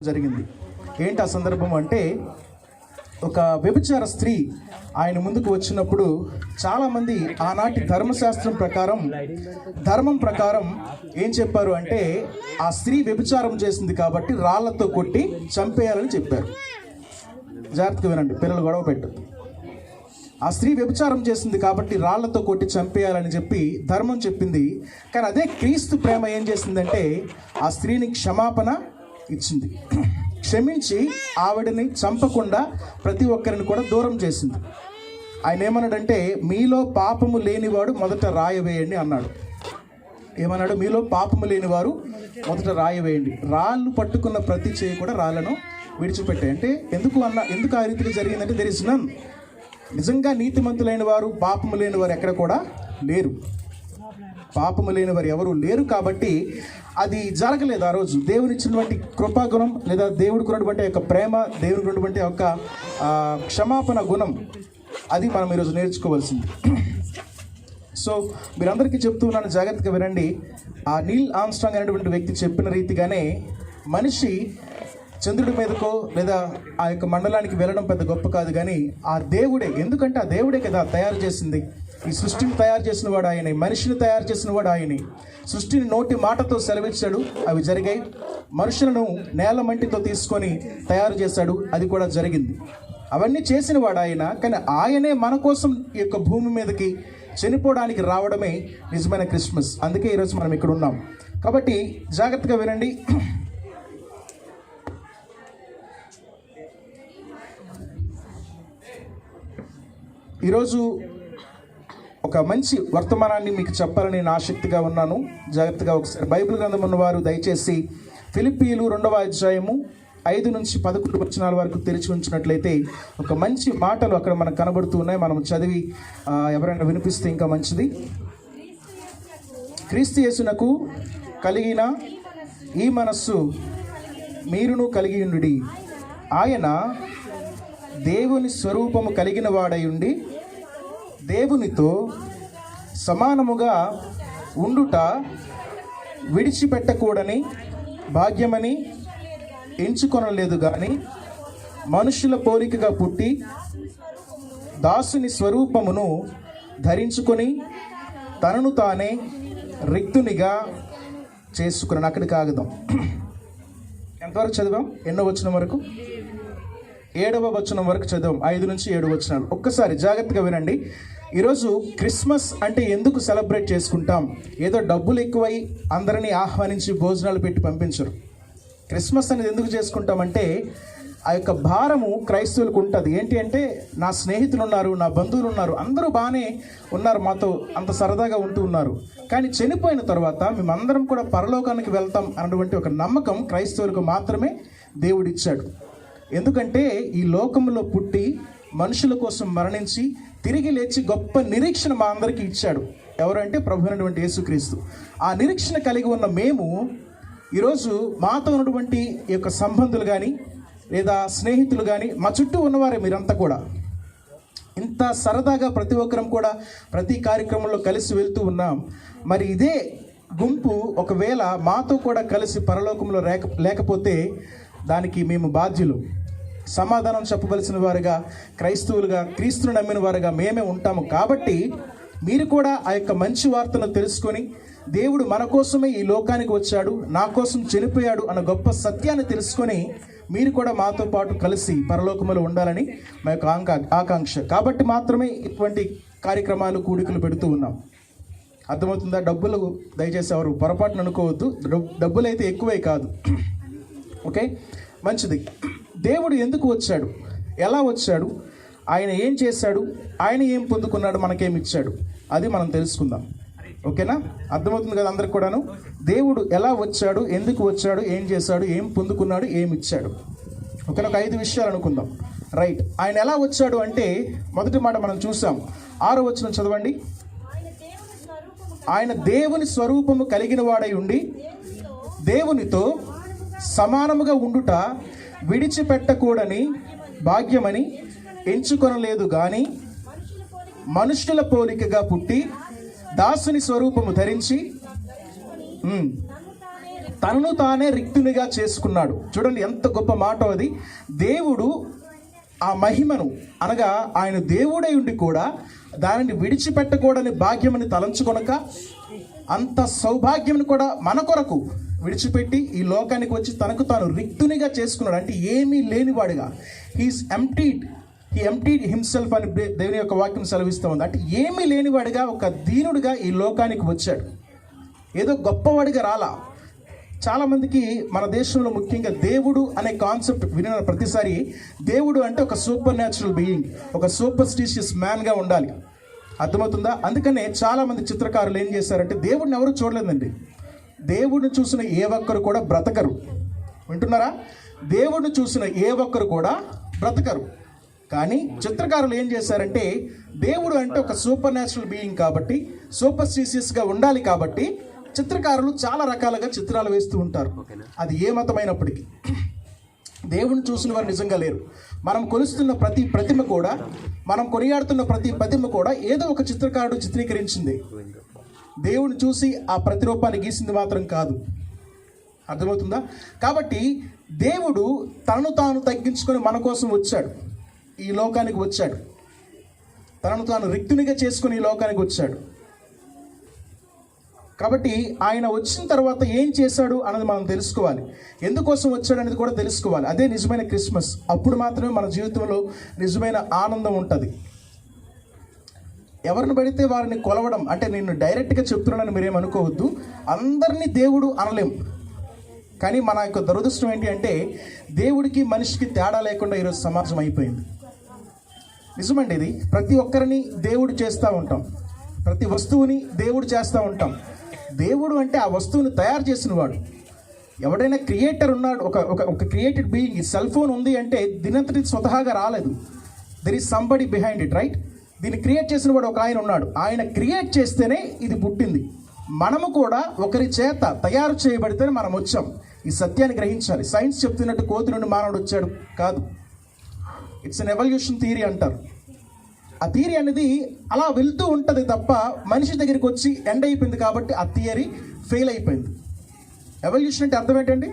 జరిగింది. ఏంటి ఆ సందర్భం అంటే, ఒక వ్యభిచార స్త్రీ ఆయన ముందుకు వచ్చినప్పుడు చాలామంది ఆనాటి ధర్మం ప్రకారం ఏం చెప్పారు అంటే, ఆ స్త్రీ వ్యభిచారం చేసింది కాబట్టి రాళ్లతో కొట్టి చంపేయాలని చెప్పారు. జాగ్రత్తగా వినండి, పిల్లలు గొడవ పెట్టదు. ఆ స్త్రీ వ్యభిచారం చేసింది కాబట్టి రాళ్లతో కొట్టి చంపేయాలని చెప్పి ధర్మం చెప్పింది. కానీ అదే క్రీస్తు ప్రేమ ఏం చేసిందంటే, ఆ స్త్రీని క్షమాపణ ఇచ్చింది. క్షమించి ఆవిడని చంపకుండా ప్రతి ఒక్కరిని కూడా దూరం చేసింది. ఆయన ఏమన్నాడంటే, మీలో పాపము లేనివాడు మొదట రాయి వేయండి అన్నాడు. ఏమన్నాడు? మీలో పాపము లేనివారు మొదట రాయి వేయండి. రాళ్ళు పట్టుకున్న ప్రతి చేయి కూడా రాళ్ళను విడిచిపెట్టాయి. అంటే ఎందుకు ఆ రీతిగా జరిగిందంటే, దెర్ ఇస్ నన్. నిజంగా నీతిమంతులైన వారు, పాపము లేని వారు ఎక్కడ కూడా లేరు. పాపము లేని వారు ఎవరు లేరు కాబట్టి అది జరగలేదు. ఆ రోజు దేవుని ఇచ్చినటువంటి కృపాగుణం, లేదా దేవుడికి ఉన్నటువంటి యొక్క ప్రేమ, దేవుడికి ఉన్నటువంటి యొక్క క్షమాపణ గుణం, అది మనం ఈరోజు నేర్చుకోవాల్సింది. సో మీరందరికీ చెప్తూ ఉన్నాను, జాగ్రత్తగా వినండి. ఆ నీల్ ఆర్మ్స్ట్రాంగ్ అనేటువంటి వ్యక్తి చెప్పిన రీతిగానే మనిషి చంద్రుడి మీదకో లేదా ఆ యొక్క మండలానికి వెళ్ళడం పెద్ద గొప్ప కాదు, కానీ ఆ దేవుడే, ఎందుకంటే ఆ దేవుడే కదా తయారు చేసింది. ఈ సృష్టిని తయారు చేసిన వాడు ఆయనే, మనిషిని తయారు చేసిన వాడు ఆయనే. సృష్టిని నోటి మాటతో సెలవిచ్చాడు, అవి జరిగాయి. మనుషులను నేల మంటితో తీసుకొని తయారు చేశాడు, అది కూడా జరిగింది. అవన్నీ చేసిన వాడు ఆయన. కానీ ఆయనే మన కోసం ఈ యొక్క భూమి మీదకి చనిపోవడానికి రావడమే నిజమైన క్రిస్మస్. అందుకే ఈరోజు మనం ఇక్కడ ఉన్నాం. కాబట్టి జాగ్రత్తగా వినండి. ఈరోజు ఒక మంచి వర్తమానాన్ని మీకు చెప్పాలని నేను ఆసక్తిగా ఉన్నాను. జాగ్రత్తగా ఒకసారి బైబిల్ గ్రంథం ఉన్నవారు దయచేసి ఫిలిప్పీయులు 2వ అధ్యాయము 5 నుంచి 11 వచనాల వరకు తెరిచి ఉంచినట్లయితే ఒక మంచి మాటలు అక్కడ మనకు కనబడుతూ ఉన్నాయి. మనం చదివి ఎవరైనా వినిపిస్తే ఇంకా మంచిది. క్రీస్తు యేసునకు కలిగిన ఈ మనస్సు మీరును కలిగి ఉండుడి. ఆయన దేవుని స్వరూపము కలిగిన వాడై ఉండి దేవునితో సమానముగా ఉండుట విడిచిపెట్టకూడని భాగ్యమని ఎంచుకొనలేదు, కానీ మనుషుల పోలికగా పుట్టి దాసుని స్వరూపమును ధరించుకొని తనను తానే రిక్తునిగా చేసుకున్నాను. అక్కడికి ఆగుదాం. ఎంతవరకు చదివాం? ఎన్నో వచనం వరకు? 7వ వచనం వరకు చదివాం. 5 నుంచి 7 వచనాలు ఒక్కసారి జాగ్రత్తగా వినండి. ఈరోజు క్రిస్మస్ అంటే ఎందుకు సెలబ్రేట్ చేసుకుంటాం? ఏదో డబ్బులు ఎక్కువై అందరినీ ఆహ్వానించి భోజనాలు పెట్టి పంపించరు. క్రిస్మస్ అనేది ఎందుకు చేసుకుంటామంటే, ఆ యొక్క భారము క్రైస్తవులకు ఉంటుంది. ఏంటి అంటే, నా స్నేహితులు ఉన్నారు, నా బంధువులు ఉన్నారు, అందరూ బాగానే ఉన్నారు, మాతో అంత సరదాగా ఉంటూ ఉన్నారు, కానీ చనిపోయిన తర్వాత మేమందరం కూడా పరలోకానికి వెళ్తాం అన్నటువంటి ఒక నమ్మకం క్రైస్తవులకు మాత్రమే దేవుడిచ్చాడు. ఎందుకంటే ఈ లోకంలో పుట్టి మనుషుల కోసం మరణించి తిరిగి లేచి గొప్ప నిరీక్షణ మా అందరికీ ఇచ్చాడు. ఎవరంటే ప్రభు అయినటువంటి యేసుక్రీస్తు. ఆ నిరీక్షణ కలిగి ఉన్న మేము ఈరోజు మాతో ఉన్నటువంటి ఈ యొక్క సంబంధులు కానీ లేదా స్నేహితులు కానీ, మా చుట్టూ ఉన్నవారే మీరంతా కూడా ఇంత సరదాగా ప్రతి ఒక్కరం కూడా ప్రతి కార్యక్రమంలో కలిసి వెళ్తూ ఉన్నాం. మరి ఇదే గుంపు ఒకవేళ మాతో కూడా కలిసి పరలోకంలో లేకపోతే దానికి మేము బాధ్యులు. సమాధానం చెప్పవలసిన వారుగా, క్రైస్తవులుగా, క్రీస్తును నమ్మిన వారుగా మేమే ఉంటాము. కాబట్టి మీరు కూడా ఆ యొక్క మంచి వార్తను తెలుసుకొని, దేవుడు మన కోసమే ఈ లోకానికి వచ్చాడు, నా కోసం చనిపోయాడు అన్న గొప్ప సత్యాన్ని తెలుసుకొని మీరు కూడా మాతో పాటు కలిసి పరలోకంలో ఉండాలని మా యొక్క ఆకాంక్ష. కాబట్టి మాత్రమే ఇటువంటి కార్యక్రమాలు, కూడికలు పెడుతూ ఉన్నాం. అర్థమవుతుందా? డబ్బులు దయచేసి ఎవరు పొరపాటును అనుకోవద్దు. డబ్బులైతే ఎక్కువే కాదు. ఓకే, మంచిది. దేవుడు ఎందుకు వచ్చాడు? ఎలా వచ్చాడు? ఆయన ఏం చేశాడు? ఆయన ఏం పొందుకున్నాడు? మనకేమి ఇచ్చాడు? అది మనం తెలుసుకుందాం. ఓకేనా? అర్థమవుతుంది కదా అందరికి కూడాను? దేవుడు ఎలా వచ్చాడు, ఎందుకు వచ్చాడు, ఏం చేశాడు, ఏం పొందుకున్నాడు, ఏమి ఇచ్చాడు? ఓకేనా? ఒక 5 విషయాలు అనుకుందాం. రైట్. ఆయన ఎలా వచ్చాడు అంటే, మొదటి మాట మనం చూసాం. 6వ వచనం చదవండి. ఆయన దేవుని స్వరూపము కలిగిన వాడై ఉండి దేవునితో సమానముగా ఉండుట విడిచిపెట్టకూడని భాగ్యమని ఎంచుకొనలేదు, కానీ మనుషుల పోలికగా పుట్టి దాసుని స్వరూపము ధరించి తనను తానే రిక్తునిగా చేసుకున్నాడు. చూడండి ఎంత గొప్ప మాట అది. దేవుడు ఆ మహిమను, అనగా ఆయన దేవుడై ఉండి కూడా దానిని విడిచిపెట్టకూడని భాగ్యమని తలంచుకొనక అంత సౌభాగ్యం కూడా మన కొరకు విడిచిపెట్టి ఈ లోకానికి వచ్చి తనకు తాను రిక్తునిగా చేసుకున్నాడు. అంటే ఏమీ లేనివాడుగా, హీ ఎంప్టీడ్ హిమ్సెల్ఫ్ అని దేవుని యొక్క వాక్యం సెలవిస్తూ ఉంది. అంటే ఏమీ లేనివాడిగా, ఒక దీనుడిగా ఈ లోకానికి వచ్చాడు. ఏదో గొప్పవాడిగా రాలా. చాలామందికి మన దేశంలో ముఖ్యంగా దేవుడు అనే కాన్సెప్ట్ వినిన ప్రతిసారి దేవుడు అంటే ఒక సూపర్ న్యాచురల్ బీయింగ్, ఒక సూపర్స్టిషియస్ మ్యాన్గా ఉండాలి. అర్థమవుతుందా? అందుకనే చాలామంది చిత్రకారులు ఏం చేశారంటే దేవుడిని ఎవరు చూడలేదండి. దేవుడిని చూసిన ఏ ఒక్కరు కూడా బ్రతకరు. వింటున్నారా? దేవుడిని చూసిన ఏ ఒక్కరు కూడా బ్రతకరు. కానీ చిత్రకారులు ఏం చేశారంటే దేవుడు అంటే ఒక సూపర్ న్యాచురల్ బీయింగ్ కాబట్టి, సూపర్స్టిషియస్గా ఉండాలి కాబట్టి చిత్రకారులు చాలా రకాలుగా చిత్రాలు వేస్తూ ఉంటారు. అది ఏ మతమైనప్పటికీ దేవుడిని చూసిన వారు నిజంగా లేరు. మనం కొలుస్తున్న ప్రతి ప్రతిమ కూడా, మనం కొనియాడుతున్న ప్రతి ప్రతిమ కూడా ఏదో ఒక చిత్రకారుడు చిత్రీకరించింది. దేవుడిని చూసి ఆ ప్రతిరూపాన్ని గీసింది మాత్రం కాదు. అర్థమవుతుందా? కాబట్టి దేవుడు తనను తాను తగ్గించుకొని మన కోసం వచ్చాడు, ఈ లోకానికి వచ్చాడు. తనను తాను రిక్తునిగా చేసుకుని ఈ లోకానికి వచ్చాడు. కాబట్టి ఆయన వచ్చిన తర్వాత ఏం చేశాడు అన్నది మనం తెలుసుకోవాలి. ఎందుకోసం వచ్చాడు అనేది కూడా తెలుసుకోవాలి. అదే నిజమైన క్రిస్మస్. అప్పుడు మాత్రమే మన జీవితంలో నిజమైన ఆనందం ఉంటుంది. ఎవరిని పడితే వారిని కొలవడం అంటే, నేను డైరెక్ట్గా చెప్తున్నానని మీరేమనుకోవద్దు. అందరినీ దేవుడు అనలేం. కానీ మన యొక్క దురదృష్టం ఏంటి అంటే దేవుడికి మనిషికి తేడా లేకుండా ఈరోజు సమాజం అయిపోయింది. నిజమండి ఇది. ప్రతి ఒక్కరిని దేవుడు చేస్తూ ఉంటాం, ప్రతి వస్తువుని దేవుడు చేస్తూ ఉంటాం. దేవుడు అంటే ఆ వస్తువుని తయారు చేసిన వాడు. ఎవడైనా క్రియేటర్ ఉన్నాడు, ఒక క్రియేటెడ్ బీయింగ్. ఈ సెల్ ఫోన్ ఉంది అంటే దీనంతటి స్వతహాగా రాలేదు. There is somebody behind it, right? దీన్ని క్రియేట్ చేసిన వాడు ఒక ఆయన ఉన్నాడు. ఆయన క్రియేట్ చేస్తేనే ఇది పుట్టింది. మనము కూడా ఒకరి చేత తయారు చేయబడితేనే మనం వచ్చాం. ఈ సత్యాన్ని గ్రహించాలి. సైన్స్ చెప్తున్నట్టు కోతి నుండి మానవుడు వచ్చాడు కాదు. ఇట్స్ అన్ ఎవల్యూషన్ థియరీ అంటారు. ఆ థియరీ అనేది అలా వెళ్తూ ఉంటుంది తప్ప మనిషి దగ్గరికి వచ్చి ఎండ్ అయిపోయింది కాబట్టి ఆ థియరీ ఫెయిల్ అయిపోయింది. ఎవల్యూషన్ అంటే అర్థం ఏంటండి?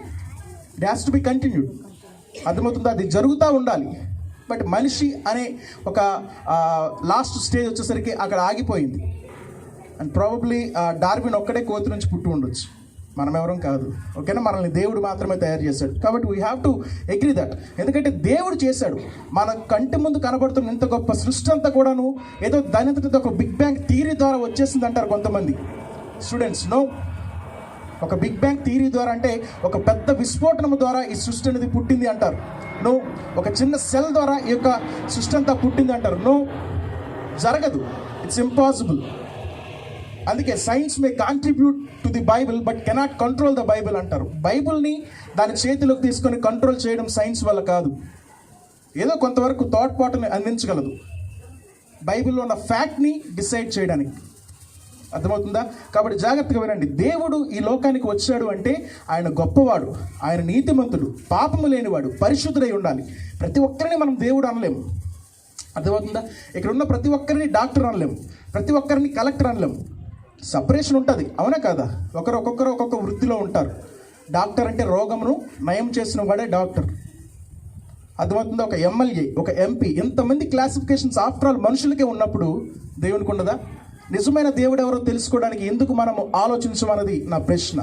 It has to be continued. అర్థమవుతుందా? అది జరుగుతూ ఉండాలి. బట్ మనిషి అనే ఒక లాస్ట్ స్టేజ్ వచ్చేసరికి అక్కడ ఆగిపోయింది. అండ్ ప్రాబబ్లీ డార్విన్ ఒక్కడే కోతి నుంచి పుట్టి ఉండొచ్చు, మనం ఎవరం కాదు. ఓకేనా? మనల్ని దేవుడు మాత్రమే తయారు చేశాడు. కాబట్టి we have to agree that. ఎందుకంటే దేవుడు చేశాడు. మన కంటి ముందు కనబడుతున్న ఇంత గొప్ప సృష్టి అంతా కూడాను ఏదో దాని ఒక బిగ్ బ్యాంగ్ థియరీ ద్వారా వచ్చేసింది అంటారు కొంతమంది స్టూడెంట్స్. నో, ఒక బిగ్ బ్యాంగ్ థియరీ ద్వారా అంటే ఒక పెద్ద విస్ఫోటనం ద్వారా ఈ సృష్టి అనేది పుట్టింది అంటారు. నో, ఒక చిన్న సెల్ ద్వారా ఈ యొక్క సృష్టి అంతా పుట్టింది అంటారు. నో, జరగదు. It's impossible. అందుకే science may contribute to the Bible but cannot control the Bible అంటారు. బైబిల్ని దాని చేతిలోకి తీసుకొని కంట్రోల్ చేయడం సైన్స్ వల్ల కాదు. ఏదో కొంతవరకు తోడ్పాటుని అందించగలదు బైబిల్లో ఉన్న ఫ్యాక్ట్ని డిసైడ్ చేయడానికి. అర్థమవుతుందా? కాబట్టి జాగ్రత్తగా వినండి. దేవుడు ఈ లోకానికి వచ్చాడు అంటే ఆయన గొప్పవాడు, ఆయన నీతిమంతుడు, పాపము లేనివాడు, పరిశుద్ధుడై ఉండాలి. ప్రతి ఒక్కరిని మనం దేవుడు అనలేము. అర్థమవుతుందా? ఇక్కడ ఉన్న ప్రతి ఒక్కరిని డాక్టర్ అనలేము, ప్రతి ఒక్కరిని కలెక్టర్ అనలేము. సపరేషన్ ఉంటుంది, అవునా కాదా? ఒక్కొక్కరు ఒక్కొక్క వృత్తిలో ఉంటారు. డాక్టర్ అంటే రోగమును నయం చేసిన వాడే డాక్టర్. అర్థమవుతుందా? ఒక ఎమ్మెల్యే, ఒక ఎంపీ, ఎంతమంది క్లాసిఫికేషన్స్ ఆఫ్టర్ ఆల్ మనుషులకే ఉన్నప్పుడు దేవునికి ఉండదా? నిజమైన దేవుడు ఎవరో తెలుసుకోవడానికి ఎందుకు మనము ఆలోచించమన్నది నా ప్రశ్న.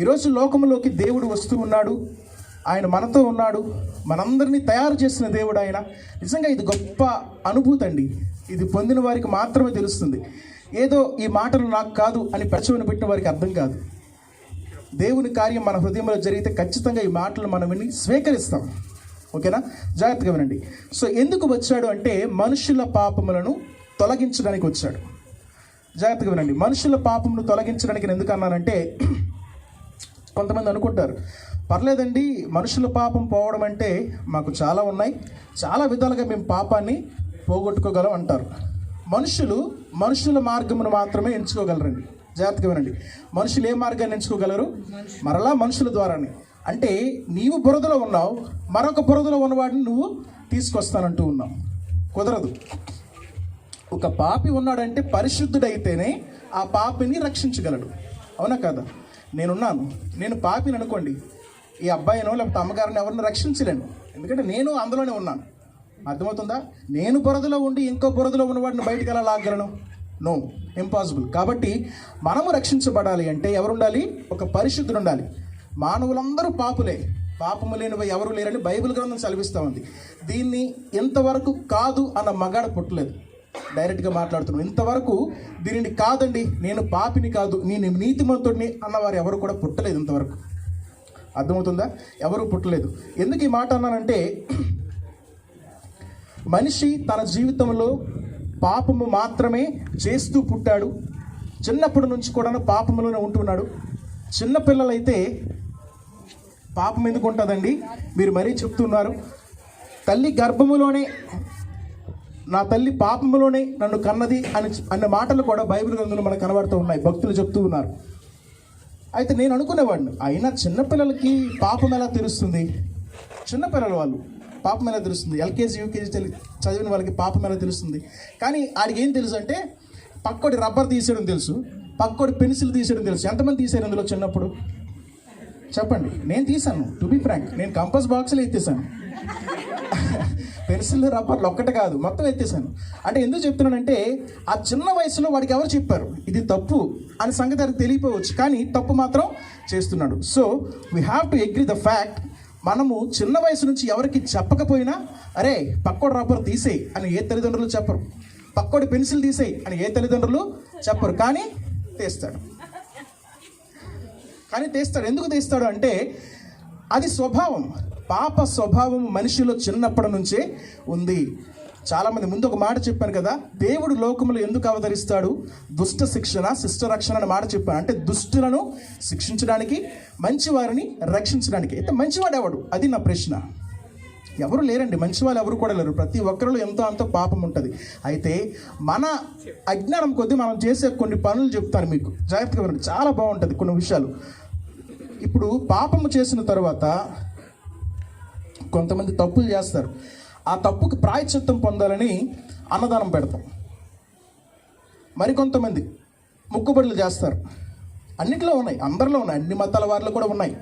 ఈరోజు లోకంలోకి దేవుడు వస్తూ ఉన్నాడు. ఆయన మనతో ఉన్నాడు. మనందరినీ తయారు చేసిన దేవుడు ఆయన. నిజంగా ఇది గొప్ప అనుభూతి అండి. ఇది పొందిన వారికి మాత్రమే తెలుస్తుంది. ఏదో ఈ మాటలు నాకు కాదు అని పెచ్చవని పెట్టిన వారికి అర్థం కాదు. దేవుని కార్యం మన హృదయంలో జరిగితే ఖచ్చితంగా ఈ మాటలు మనం విని స్వీకరిస్తాం. ఓకేనా? జాగ్రత్తగా వినండి. సో ఎందుకు వచ్చాడు అంటే మనుషుల పాపములను తొలగించడానికి వచ్చాడు. జాగ్రత్తగా వినండి. మనుషుల పాపమును తొలగించడానికి నేను ఎందుకు అన్నానంటే, కొంతమంది అనుకుంటారు పర్లేదండి మనుషుల పాపం పోవడం అంటే మాకు చాలా ఉన్నాయి, చాలా విధాలుగా మేము పాపాన్ని పోగొట్టుకోగలం అంటారు. మనుషుల మార్గమును మాత్రమే ఎంచుకోగలరండి. జాగ్రత్తగా వినండి. మనుషులు ఏ మార్గాన్ని ఎంచుకోగలరు? మరలా మనుషుల ద్వారానే. అంటే నీవు బురదలో ఉన్నావు, మరొక బురదలో ఉన్నవాడిని నువ్వు తీసుకొస్తానంటూ ఉన్నావు. కుదరదు. ఒక పాపి ఉన్నాడంటే పరిశుద్ధుడైతేనే ఆ పాపిని రక్షించగలడు. అవునా కదా? నేనున్నాను, నేను పాపిని అనుకోండి, ఈ అబ్బాయినో లేకపోతే అమ్మగారిని ఎవరిని రక్షించలేను, ఎందుకంటే నేను అందులోనే ఉన్నాను. అర్థమవుతుందా? నేను బురదలో ఉండి ఇంకో బురదలో ఉన్నవాడిని బయటికి ఎలా లాగలను? No, impossible. కాబట్టి మనము రక్షించబడాలి అంటే ఎవరు ఉండాలి? ఒక పరిశుద్ధుడు ఉండాలి. మానవులందరూ పాపులే, పాపము లేనివి ఎవరు లేరని బైబిల్ గ్రంథం సెలవిస్తూ ఉంది. దీన్ని ఇంతవరకు కాదు అన్న మగాడు పుట్టలేదు. డైరెక్ట్గా మాట్లాడుతున్నాను, ఇంతవరకు దీనిని కాదండి, నేను పాపిని కాదు, నేను నీతిమంతుడిని అన్నవారు ఎవరు కూడా పుట్టలేదు ఇంతవరకు. అర్థమవుతుందా? ఎవరు పుట్టలేదు. ఎందుకు ఈ మాట అన్నానంటే, మనిషి తన జీవితంలో పాపము మాత్రమే చేస్తూ పుట్టాడు. చిన్నప్పటి నుంచి కూడా పాపములోనే ఉంటున్నాడు. చిన్నపిల్లలైతే పాపం ఎందుకు ఉంటుందండి? మీరు మరీ చెప్తున్నారు. తల్లి గర్భములోనే, నా తల్లి పాపములోనే నన్ను కన్నది అన్న మాటలు కూడా బైబిల్ గ్రంథంలో మనకు కనబడుతూ ఉన్నాయి. భక్తులు చెప్తూ ఉన్నారు. అయితే నేను అనుకునేవాడిని, అయినా చిన్నపిల్లలకి పాపం ఎలా తెలుస్తుంది? చిన్నపిల్లల వాళ్ళు పాపం ఎలా తెలుస్తుంది? ఎల్కేజీ యూకేజీ చదివిన వాళ్ళకి పాపం ఎలా తెలుస్తుంది? కానీ ఆడికి ఏం తెలుసు అంటే, పక్కోడి రబ్బర్ తీసేయడం తెలుసు, పక్కోడి పెన్సిల్ తీసేయడం తెలుసు. ఎంతమంది తీసారు ఇందులో చిన్నప్పుడు? చెప్పండి. నేను తీసాను, టు బి ఫ్రాంక్. నేను కంపాస్ బాక్స్లో ఎత్తేసాను. పెన్సిల్ రబ్బర్లు ఒక్కటే కాదు, మొత్తం ఎత్తేసాను. అంటే ఎందుకు చెప్తున్నానంటే, ఆ చిన్న వయసులో వాడికి ఎవరు చెప్పారు ఇది తప్పు అనే సంగతి అది తెలియపోవచ్చు, కానీ తప్పు మాత్రం చేస్తున్నాడు. So we have to agree the fact. మనము చిన్న వయసు నుంచి ఎవరికి చెప్పకపోయినా, అరే పక్కోడి రబ్బర్ తీసేయి అని ఏ తల్లిదండ్రులు చెప్పరు, పక్కోడి పెన్సిల్ తీసేయి అని ఏ తల్లిదండ్రులు చెప్పరు, కానీ తీస్తాడు. ఎందుకు తీస్తాడు అంటే, అది స్వభావం. పాప స్వభావం మనిషిలో చిన్నప్పటి నుంచే ఉంది. చాలామంది ముందు ఒక మాట చెప్పాను కదా, దేవుడు లోకములు ఎందుకు అవతరిస్తాడు? దుష్ట శిక్షణ, శిష్ట రక్షణ అనే మాట చెప్పాను. అంటే దుష్టులను శిక్షించడానికి, మంచివారిని రక్షించడానికి. అయితే మంచివాడు ఎవడు? అది నా ప్రశ్న. ఎవరు లేరండి, మంచి వాళ్ళు ఎవరు కూడా లేరు. ప్రతి ఒక్కరిలో ఎంతో అంతో పాపం ఉంటుంది. అయితే మన అజ్ఞానం కొద్దీ మనం చేసే కొన్ని పనులు చెప్తాను మీకు, జాగ్రత్తగా వినండి, చాలా బాగుంటుంది కొన్ని విషయాలు. ఇప్పుడు పాపము చేసిన తర్వాత కొంతమంది తప్పులు చేస్తారు. ఆ తప్పుకి ప్రాయశ్చిత్తం పొందాలని అన్నదానం పెడతాం. మరికొంతమంది మొక్కుబడులు చేస్తారు. అన్నిట్లో ఉన్నాయి, అందరిలో ఉన్నాయి, అన్ని మతాల వారిలో కూడా ఉన్నాయి.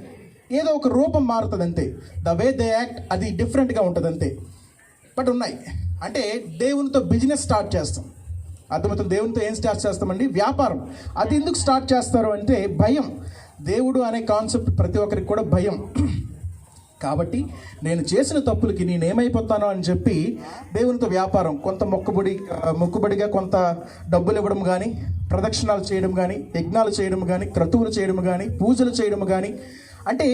ఏదో ఒక రూపం మారుతుంది అంతే. ద వే దే యాక్ట్ అది డిఫరెంట్గా ఉంటుంది అంతే, బట్ ఉన్నాయి. అంటే దేవునితో బిజినెస్ స్టార్ట్ చేస్తాం. అర్థమవుతుంది? దేవునితో ఏం స్టార్ట్ చేస్తామండి? వ్యాపారం. అది ఎందుకు స్టార్ట్ చేస్తారు అంటే భయం. దేవుడు అనే కాన్సెప్ట్ ప్రతి ఒక్కరికి కూడా భయం. కాబట్టి నేను చేసిన తప్పులకి నేనేమైపోతానో అని చెప్పి దేవునితో వ్యాపారం, కొంత మొక్కుబడిగా కొంత డబ్బులు ఇవ్వడం కానీ, ప్రదక్షిణాలు చేయడం కానీ, యజ్ఞాలు చేయడం కానీ, క్రతువులు చేయడం కానీ, పూజలు చేయడం కానీ. అంటే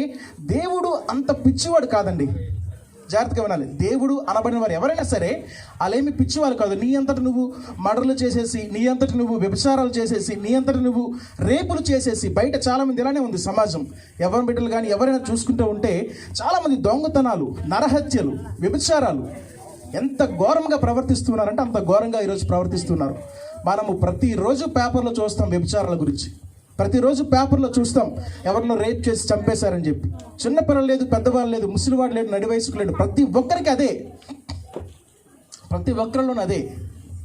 దేవుడు అంత పిచ్చివాడు కాదండి, జాగ్రత్తగా వినాలి. దేవుడు అనబడిన వారు ఎవరైనా సరే అలాేమి పిచ్చివారు కాదు. నీ అంతటి నువ్వు మర్డర్లు చేసేసి, నీ అంతటి నువ్వు వ్యభిచారాలు చేసేసి, నీ అంతటి నువ్వు రేపులు చేసేసి, బయట చాలామంది ఇలానే ఉంది సమాజం. ఎవరి బిడ్డలు కానీ ఎవరైనా చూసుకుంటూ ఉంటే చాలామంది దొంగతనాలు, నరహత్యలు, వ్యభిచారాలు ఎంత ఘోరంగా ప్రవర్తిస్తున్నారంటే అంత ఘోరంగా ఈరోజు ప్రవర్తిస్తున్నారు. మనము ప్రతిరోజు పేపర్లో చూస్తాం వ్యభిచారాల గురించి, ప్రతిరోజు పేపర్లో చూస్తాం ఎవరినో రేప్ చేసి చంపేశారని చెప్పి. చిన్నపిల్లలు లేదు, పెద్దవాళ్ళు లేదు, ముసలివాడు లేడు, నడి వయసుకు లేడు, ప్రతి ఒక్కరికి అదే, ప్రతి ఒక్కరిలోనూ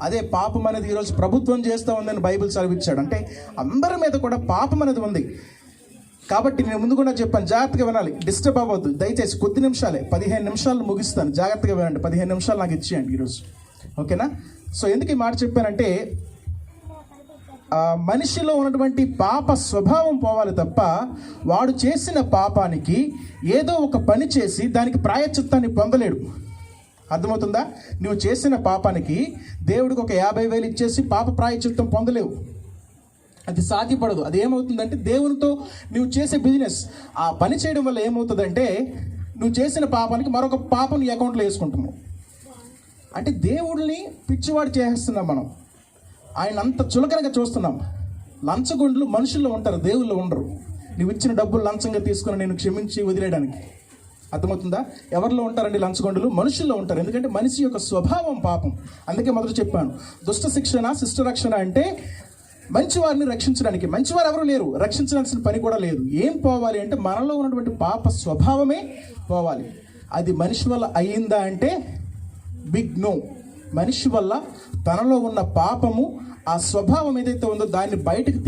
అదే పాపం అనేది ఈరోజు ప్రభుత్వం చేస్తూ ఉందని బైబిల్ సెలవిచ్చాడు. అంటే అందరి మీద కూడా పాపం అనేది ఉంది. కాబట్టి నేను ముందు కూడా చెప్పాను, జాగ్రత్తగా వినాలి, డిస్టర్బ్ అవ్వద్దు దయచేసి. కొద్ది నిమిషాలే, 15 నిమిషాలు ముగిస్తాను, జాగ్రత్తగా వినండి. 15 నిమిషాలు నాకు ఇచ్చేయండి ఈరోజు, ఓకేనా? సో ఎందుకు ఈ మాట చెప్పానంటే, మనిషిలో ఉన్నటువంటి పాప స్వభావం పోవాలి తప్ప వాడు చేసిన పాపానికి ఏదో ఒక పని చేసి దానికి ప్రాయశ్చిత్తాన్ని పొందలేడు. అర్థమవుతుందా? నువ్వు చేసిన పాపానికి దేవుడికి ఒక 50,000 ఇచ్చేసి పాప ప్రాయశ్చిత్తం పొందలేవు, అది సాధ్యపడదు. అది ఏమవుతుందంటే దేవునితో నువ్వు చేసే బిజినెస్. ఆ పని చేయడం వల్ల ఏమవుతుందంటే నువ్వు చేసిన పాపానికి మరొక పాపం నీ అకౌంట్లో వేసుకుంటున్నావు. అంటే దేవుడిని పిచ్చివాడు చేసేస్తున్నాం మనం, ఆయన అంత చులకనగా చూస్తున్నాం. లంచగొండ్లు మనుషుల్లో ఉంటారు, దేవుళ్ళు ఉండరు. నువ్వు ఇచ్చిన డబ్బులు లంచంగా తీసుకుని నేను క్షమించి వదిలేయడానికి. అర్థమవుతుందా? ఎవరిలో ఉంటారండి లంచగొండలు? మనుషుల్లో ఉంటారు. ఎందుకంటే మనిషి యొక్క స్వభావం పాపం. అందుకే మొదట చెప్పాను, దుష్ట శిక్షణ, శిష్ట రక్షణ అంటే మంచివారిని రక్షించడానికి. మంచివారు ఎవరు లేరు, రక్షించాల్సిన పని కూడా లేదు. ఏం పోవాలి అంటే మనలో ఉన్నటువంటి పాప స్వభావమే పోవాలి. అది మనిషి వల్ల అయ్యిందా అంటే బిగ్ నో. మనిషి వల్ల తనలో ఉన్న పాపము, ఆ స్వభావం ఏదైతే ఉందో దాన్ని బయటకు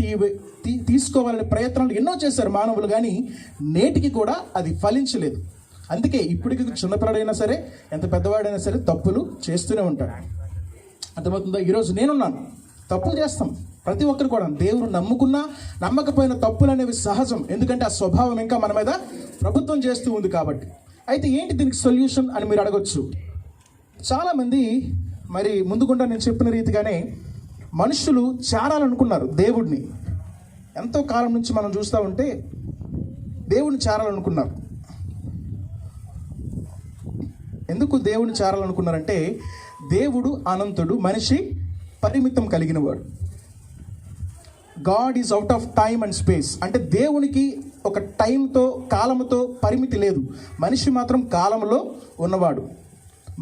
తీసుకోవాలనే ప్రయత్నాలు ఎన్నో చేశారు మానవులు, కానీ నేటికి కూడా అది ఫలించలేదు. అందుకే ఇప్పటికి చిన్నపిల్లడైనా సరే, ఎంత పెద్దవాడైనా సరే తప్పులు చేస్తూనే ఉంటాడు. అర్థమవుతుందా? ఈరోజు నేనున్నాను, తప్పులు చేస్తాం ప్రతి ఒక్కరు కూడా. దేవుడు నమ్ముకున్నా నమ్మకపోయిన తప్పులు అనేవి సహజం, ఎందుకంటే ఆ స్వభావం ఇంకా మన మీద ప్రభుత్వం చేస్తూ ఉంది కాబట్టి. అయితే ఏంటి దీనికి సొల్యూషన్ అని మీరు అడగొచ్చు. చాలామంది మరి ముందుకుండా నేను చెప్పిన రీతిగానే మనుషులు చేరాలనుకున్నారు దేవుడిని. ఎంతో కాలం నుంచి మనం చూస్తూ ఉంటే దేవుడిని చేరాలనుకున్నారు. ఎందుకు దేవుడిని చేరాలనుకున్నారంటే, దేవుడు అనంతుడు, మనిషి పరిమితం కలిగినవాడు. God is out of time and space. అంటే దేవునికి ఒక టైంతో, కాలంతో పరిమితి లేదు, మనిషి మాత్రం కాలంలో ఉన్నవాడు.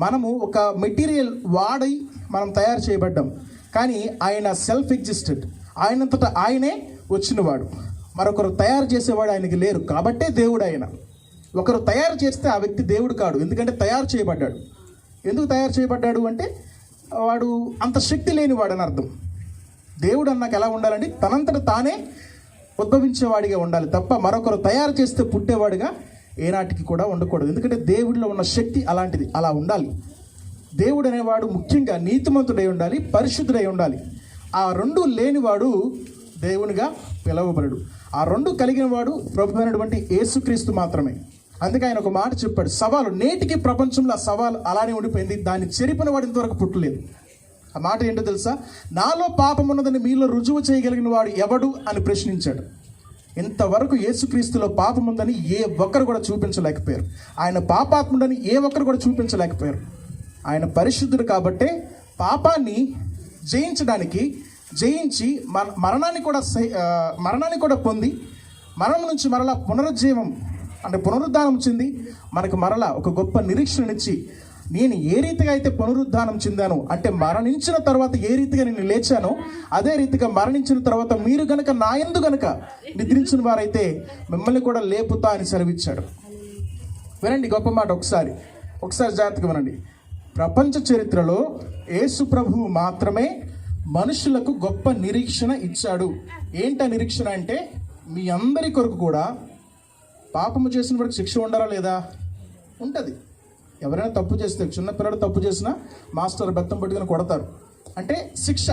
మనము ఒక మెటీరియల్ వాడై మనం తయారు చేయబడ్డాం, కానీ ఆయన సెల్ఫ్ ఎగ్జిస్టెడ్, ఆయనంతటా ఆయనే వచ్చినవాడు. మరొకరు తయారు చేసేవాడు ఆయనకి లేరు, కాబట్టే దేవుడు ఆయన. ఒకరు తయారు చేస్తే ఆ వ్యక్తి దేవుడు కాడు, ఎందుకంటే తయారు చేయబడ్డాడు. ఎందుకు తయారు చేయబడ్డాడు అంటే వాడు అంత శక్తి లేనివాడు అని అర్థం. దేవుడు అన్నాక ఎలా ఉండాలండి? తనంతట తానే ఉద్భవించేవాడిగా ఉండాలి తప్ప మరొకరు తయారు చేస్తే పుట్టేవాడిగా ఏనాటికి కూడా ఉండకూడదు. ఎందుకంటే దేవుడిలో ఉన్న శక్తి అలాంటిది, అలా ఉండాలి. దేవుడు అనేవాడు ముఖ్యంగా నీతిమంతుడై ఉండాలి, పరిశుద్ధుడై ఉండాలి. ఆ రెండు లేనివాడు దేవునిగా పిలవబడడు. ఆ రెండు కలిగిన వాడు ప్రభు అయినటువంటి యేసుక్రీస్తు మాత్రమే. అందుకే ఆయన ఒక మాట చెప్పాడు, సవాలు. నేటికి ప్రపంచంలో ఆ సవాలు అలానే ఉండిపోయింది, దాన్ని చెరిపిన వాడి ఇంతవరకు పుట్టలేదు. ఆ మాట ఏంటో తెలుసా? నాలో పాపం ఉన్నదని మీలో రుజువు చేయగలిగిన వాడు ఎవడు అని ప్రశ్నించాడు. ఇంతవరకు యేసుక్రీస్తులో పాపం ఉందని ఏ ఒక్కరు కూడా చూపించలేకపోయారు. ఆయన పాపాత్ముడని ఏ ఒక్కరు కూడా చూపించలేకపోయారు. ఆయన పరిశుద్ధుడు కాబట్టే పాపాన్ని జయించి మరణాన్ని కూడా పొంది, మరణం నుంచి మరలా పునరుజ్జీవం అంటే పునరుద్ధానం చెంది మనకు మరలా ఒక గొప్ప నిరీక్షణనిచ్చి, నేను ఏ రీతిగా అయితే పునరుద్ధానం చెందాను అంటే మరణించిన తర్వాత ఏ రీతిగా నేను లేచానో అదే రీతిగా మరణించిన తర్వాత మీరు గనక నా యందు గనక నిద్రించిన వారైతే మిమ్మల్ని కూడా లేపుతా అని సెలవిచ్చాడు. వినండి గొప్ప మాట, ఒకసారి జాగ్రత్తగా వినండి. ప్రపంచ చరిత్రలో యేసు ప్రభువు మాత్రమే మనుషులకు గొప్ప నిరీక్షణ ఇచ్చాడు. ఏంటా నిరీక్షణ అంటే, మీ అందరి కొరకు కూడా పాపము చేసిన వాడికి శిక్ష ఉండాలా లేదా? ఉంటుంది. ఎవరైనా తప్పు చేస్తే, చిన్నపిల్లడు తప్పు చేసినా మాస్టర్ బెత్తం పట్టుకుని కొడతారు, అంటే శిక్ష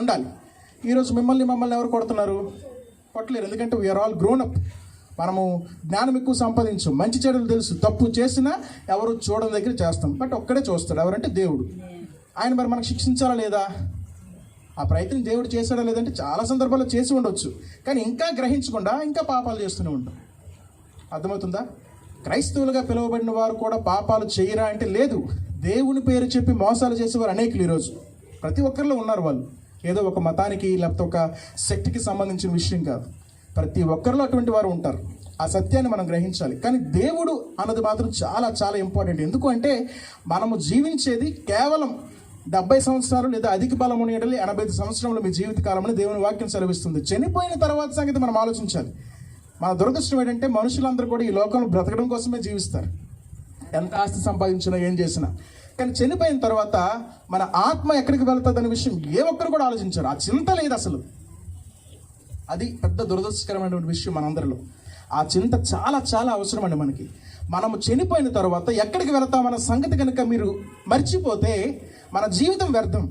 ఉండాలి. ఈరోజు మమ్మల్ని ఎవరు కొడుతున్నారు? కొట్టలేరు, ఎందుకంటే వీఆర్ ఆల్ గ్రోన్ అప్. మనము జ్ఞానం ఎక్కువ సంపాదించాం, మంచి చెడులు తెలుసు. తప్పు చేసినా ఎవరు చూడడం దగ్గర చేస్తాం, బట్ ఒక్కడే చూస్తాడు, ఎవరంటే దేవుడు. ఆయన మరి మనకు శిక్షించాలా లేదా? ఆ ప్రయత్నం దేవుడు చేశాడా లేదంటే చాలా సందర్భాల్లో చేసి ఉండొచ్చు, కానీ ఇంకా గ్రహించకుండా ఇంకా పాపాలు చేస్తూనే ఉంటాం. అర్థమవుతుందా? క్రైస్తవులుగా పిలువబడిన వారు కూడా పాపాలు చేయరా అంటే లేదు. దేవుని పేరు చెప్పి మోసాలు చేసేవారు అనేకులు ఈరోజు ప్రతి ఒక్కరిలో ఉన్నారు. వాళ్ళు ఏదో ఒక మతానికి లేకపోతే ఒక శక్తికి సంబంధించిన విషయం కాదు, ప్రతి ఒక్కరిలో అటువంటి వారు ఉంటారు. ఆ సత్యాన్ని మనం గ్రహించాలి. కానీ దేవుడు అన్నది మాత్రం చాలా చాలా ఇంపార్టెంట్. ఎందుకు అంటే మనము జీవించేది కేవలం 70 సంవత్సరాలు లేదా అధిక బలం ఉన్న 85 సంవత్సరంలో మీ జీవిత కాలంలో దేవుని వాక్యం సెలవిస్తుంది. చనిపోయిన తర్వాత సంగతి మనం ఆలోచించాలి. మన దురదృష్టం ఏంటంటే మనుషులందరూ కూడా ఈ లోకంలో బ్రతకడం కోసమే జీవిస్తారు, ఎంత ఆస్తి సంపాదించినా ఏం చేసినా. కానీ చనిపోయిన తర్వాత మన ఆత్మ ఎక్కడికి వెళ్తుందనే విషయం ఏ ఒక్కరు కూడా ఆలోచించారు. ఆ చింత లేదు అసలు. అది పెద్ద దురదృష్టకరమైనటువంటి విషయం మనందరిలో. ఆ చింత చాలా చాలా అవసరం అండి మనకి. మనము చనిపోయిన తర్వాత ఎక్కడికి వెళతామన్న సంగతి కనుక మీరు మర్చిపోతే మన జీవితం వ్యర్థం.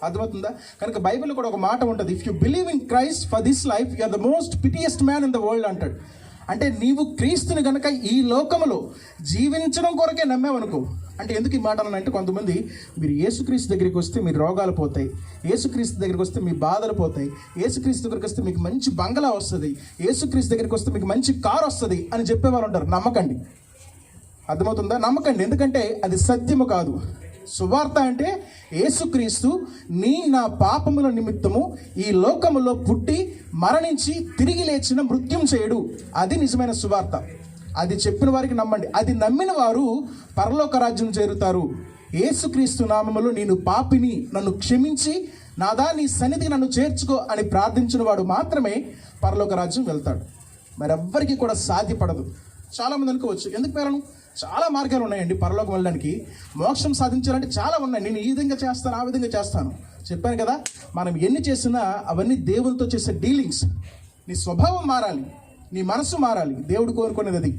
అర్థమవుతుందా? కనుక బైబిల్లో కూడా ఒక మాట ఉంటుంది, if you believe in Christ for this life you are the most pitiest man in the world అంటాడు. అంటే నీవు క్రీస్తుని కనుక ఈ లోకములో జీవించడం కొరకే నమ్మావనుకో. అంటే ఎందుకు ఈ మాట అంటే, కొంతమంది మీరు యేసుక్రీస్తు దగ్గరికి వస్తే మీ రోగాలు పోతాయి, యేసుక్రీస్తు దగ్గరికి వస్తే మీ బాధలు పోతాయి, యేసుక్రీస్తు దగ్గరికి వస్తే మీకు మంచి బంగళా వస్తుంది, యేసుక్రీస్తు దగ్గరికి వస్తే మీకు మంచి కారు వస్తుంది అని చెప్పేవారు ఉంటారు. నమ్మకండి. అర్థమవుతుందా? నమ్మకండి. ఎందుకంటే అది సత్యము కాదు. సువార్త అంటే యేసుక్రీస్తు నా పాపముల నిమిత్తము ఈ లోకములో పుట్టి మరణించి తిరిగి లేచిన మృత్యుంజయుడు. అది నిజమైన సువార్త. అది చెప్పిన వారికి నమ్మండి. అది నమ్మిన వారు పరలోక రాజ్యం చేరుతారు. యేసుక్రీస్తు నామములో నేను పాపిని, నన్ను క్షమించి నాదా నీ సన్నిధికి నన్ను చేర్చుకో అని ప్రార్థించిన వాడు మాత్రమే పరలోక రాజ్యం వెళ్తాడు. మరెవ్వరికి కూడా సాధ్యపడదు. చాలామంది అనుకోవచ్చు, ఎందుకు పేరను చాలా మార్గాలు ఉన్నాయండి పరలోకం వెళ్ళడానికి. మోక్షం సాధించాలంటే చాలా ఉన్నాయి. నేను ఈ విధంగా చేస్తాను, ఆ విధంగా చేస్తాను చెప్పాను కదా. మనం ఎన్ని చేసినా అవన్నీ దేవునితో చేసే డీలింగ్స్. నీ స్వభావం మారాలి, నీ మనసు మారాలి. దేవుడు కోరుకునేది అది.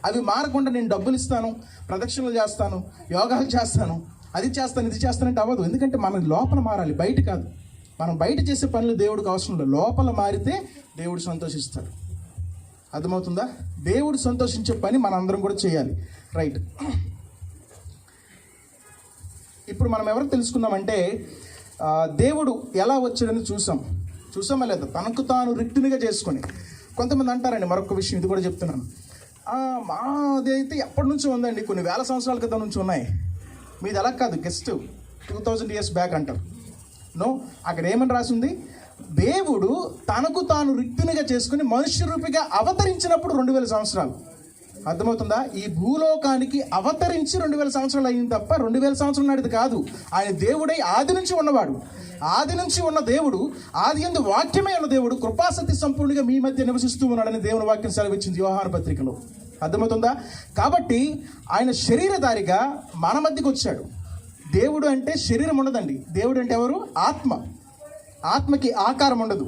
అవి మారకుండా నేను డబ్బులు ఇస్తాను, ప్రదక్షిణలు చేస్తాను, యోగాలు చేస్తాను, అది చేస్తాను, ఇది చేస్తానంటే అవ్వదు. ఎందుకంటే మనం లోపల మారాలి, బయట కాదు. మనం బయట చేసే పనులు దేవుడికి అవసరం లేదు. లోపల మారితే దేవుడు సంతోషిస్తాడు. అర్థమవుతుందా? దేవుడు సంతోషించే పని మనందరం కూడా చేయాలి. రైట్. ఇప్పుడు మనం ఎవరు తెలుసుకుందామంటే దేవుడు ఎలా వచ్చాడని చూసామా లేదా? తనకు తాను రిక్తునిగా చేసుకొని. కొంతమంది అంటారండి, మరొక విషయం ఇది కూడా చెప్తున్నాను, మాది అయితే ఎప్పటి నుంచో ఉందండి, కొన్ని వేల సంవత్సరాల క్రితం నుంచి ఉన్నాయి. మీది అలా కాదు, జస్ట్ 2000 years బ్యాక్ అంటారు. నో, అక్కడ ఏమని రాసింది? దేవుడు తనకు తాను రిక్తునిగా చేసుకుని మనుష్య రూపిగా అవతరించినప్పుడు 2000 సంవత్సరాలు. అర్థమవుతుందా? ఈ భూలోకానికి అవతరించి 2000 సంవత్సరాలు అయింది తప్ప 2000 సంవత్సరాలు నాటిది కాదు. ఆయన దేవుడై ఆది నుంచి ఉన్నవాడు. ఆది నుంచి ఉన్న దేవుడు, ఆది యందు వాక్యమే ఉన్న దేవుడు కృపాసక్తి సంపూర్ణంగా మీ మధ్య నివసిస్తూ ఉన్నాడని దేవుని వాక్యం సెలవిచ్చింది యోహాను పత్రికలో. అర్థమవుతుందా? కాబట్టి ఆయన శరీరధారిగా మన మధ్యకి వచ్చాడు. దేవుడు అంటే శరీరం ఉండదండి. దేవుడు అంటే ఎవరు? ఆత్మ. ఆత్మకి ఆకారం ఉండదు.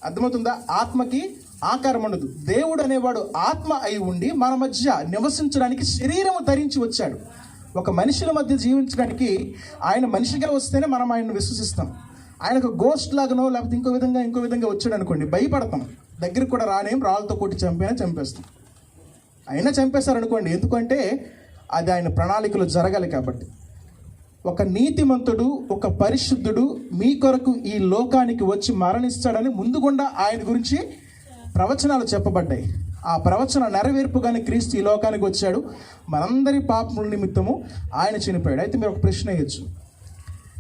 అర్థమవుతుందా? ఆత్మకి ఆకారం ఉండదు. దేవుడు అనేవాడు ఆత్మ అయి ఉండి మన మధ్య నివసించడానికి శరీరము ధరించి వచ్చాడు. ఒక మనుషుల మధ్య జీవించడానికి ఆయన మనిషిగా వస్తేనే మనం ఆయన్ని విశ్వసిస్తాం. ఆయనకు గోస్ట్ లాగానో లేకపోతే ఇంకో విధంగా వచ్చాడు అనుకోండి, భయపడతాం. దగ్గరికి కూడా రానేం, రాళ్ళతో కొట్టి చంపేస్తాం. అయినా చంపేశారనుకోండి, ఎందుకంటే అది ఆయన ప్రణాళికలో జరగాలి కాబట్టి. ఒక నీతిమంతుడు, ఒక పరిశుద్ధుడు మీ కొరకు ఈ లోకానికి వచ్చి మరణిస్తాడని ముందుగుండా ఆయన గురించి ప్రవచనాలు చెప్పబడ్డాయి. ఆ ప్రవచన నెరవేర్పుగానే క్రీస్తు ఈ లోకానికి వచ్చాడు. మనందరి పాపముల నిమిత్తము ఆయన చనిపోయాడు. అయితే మీరు ఒక ప్రశ్న వేయచ్చు,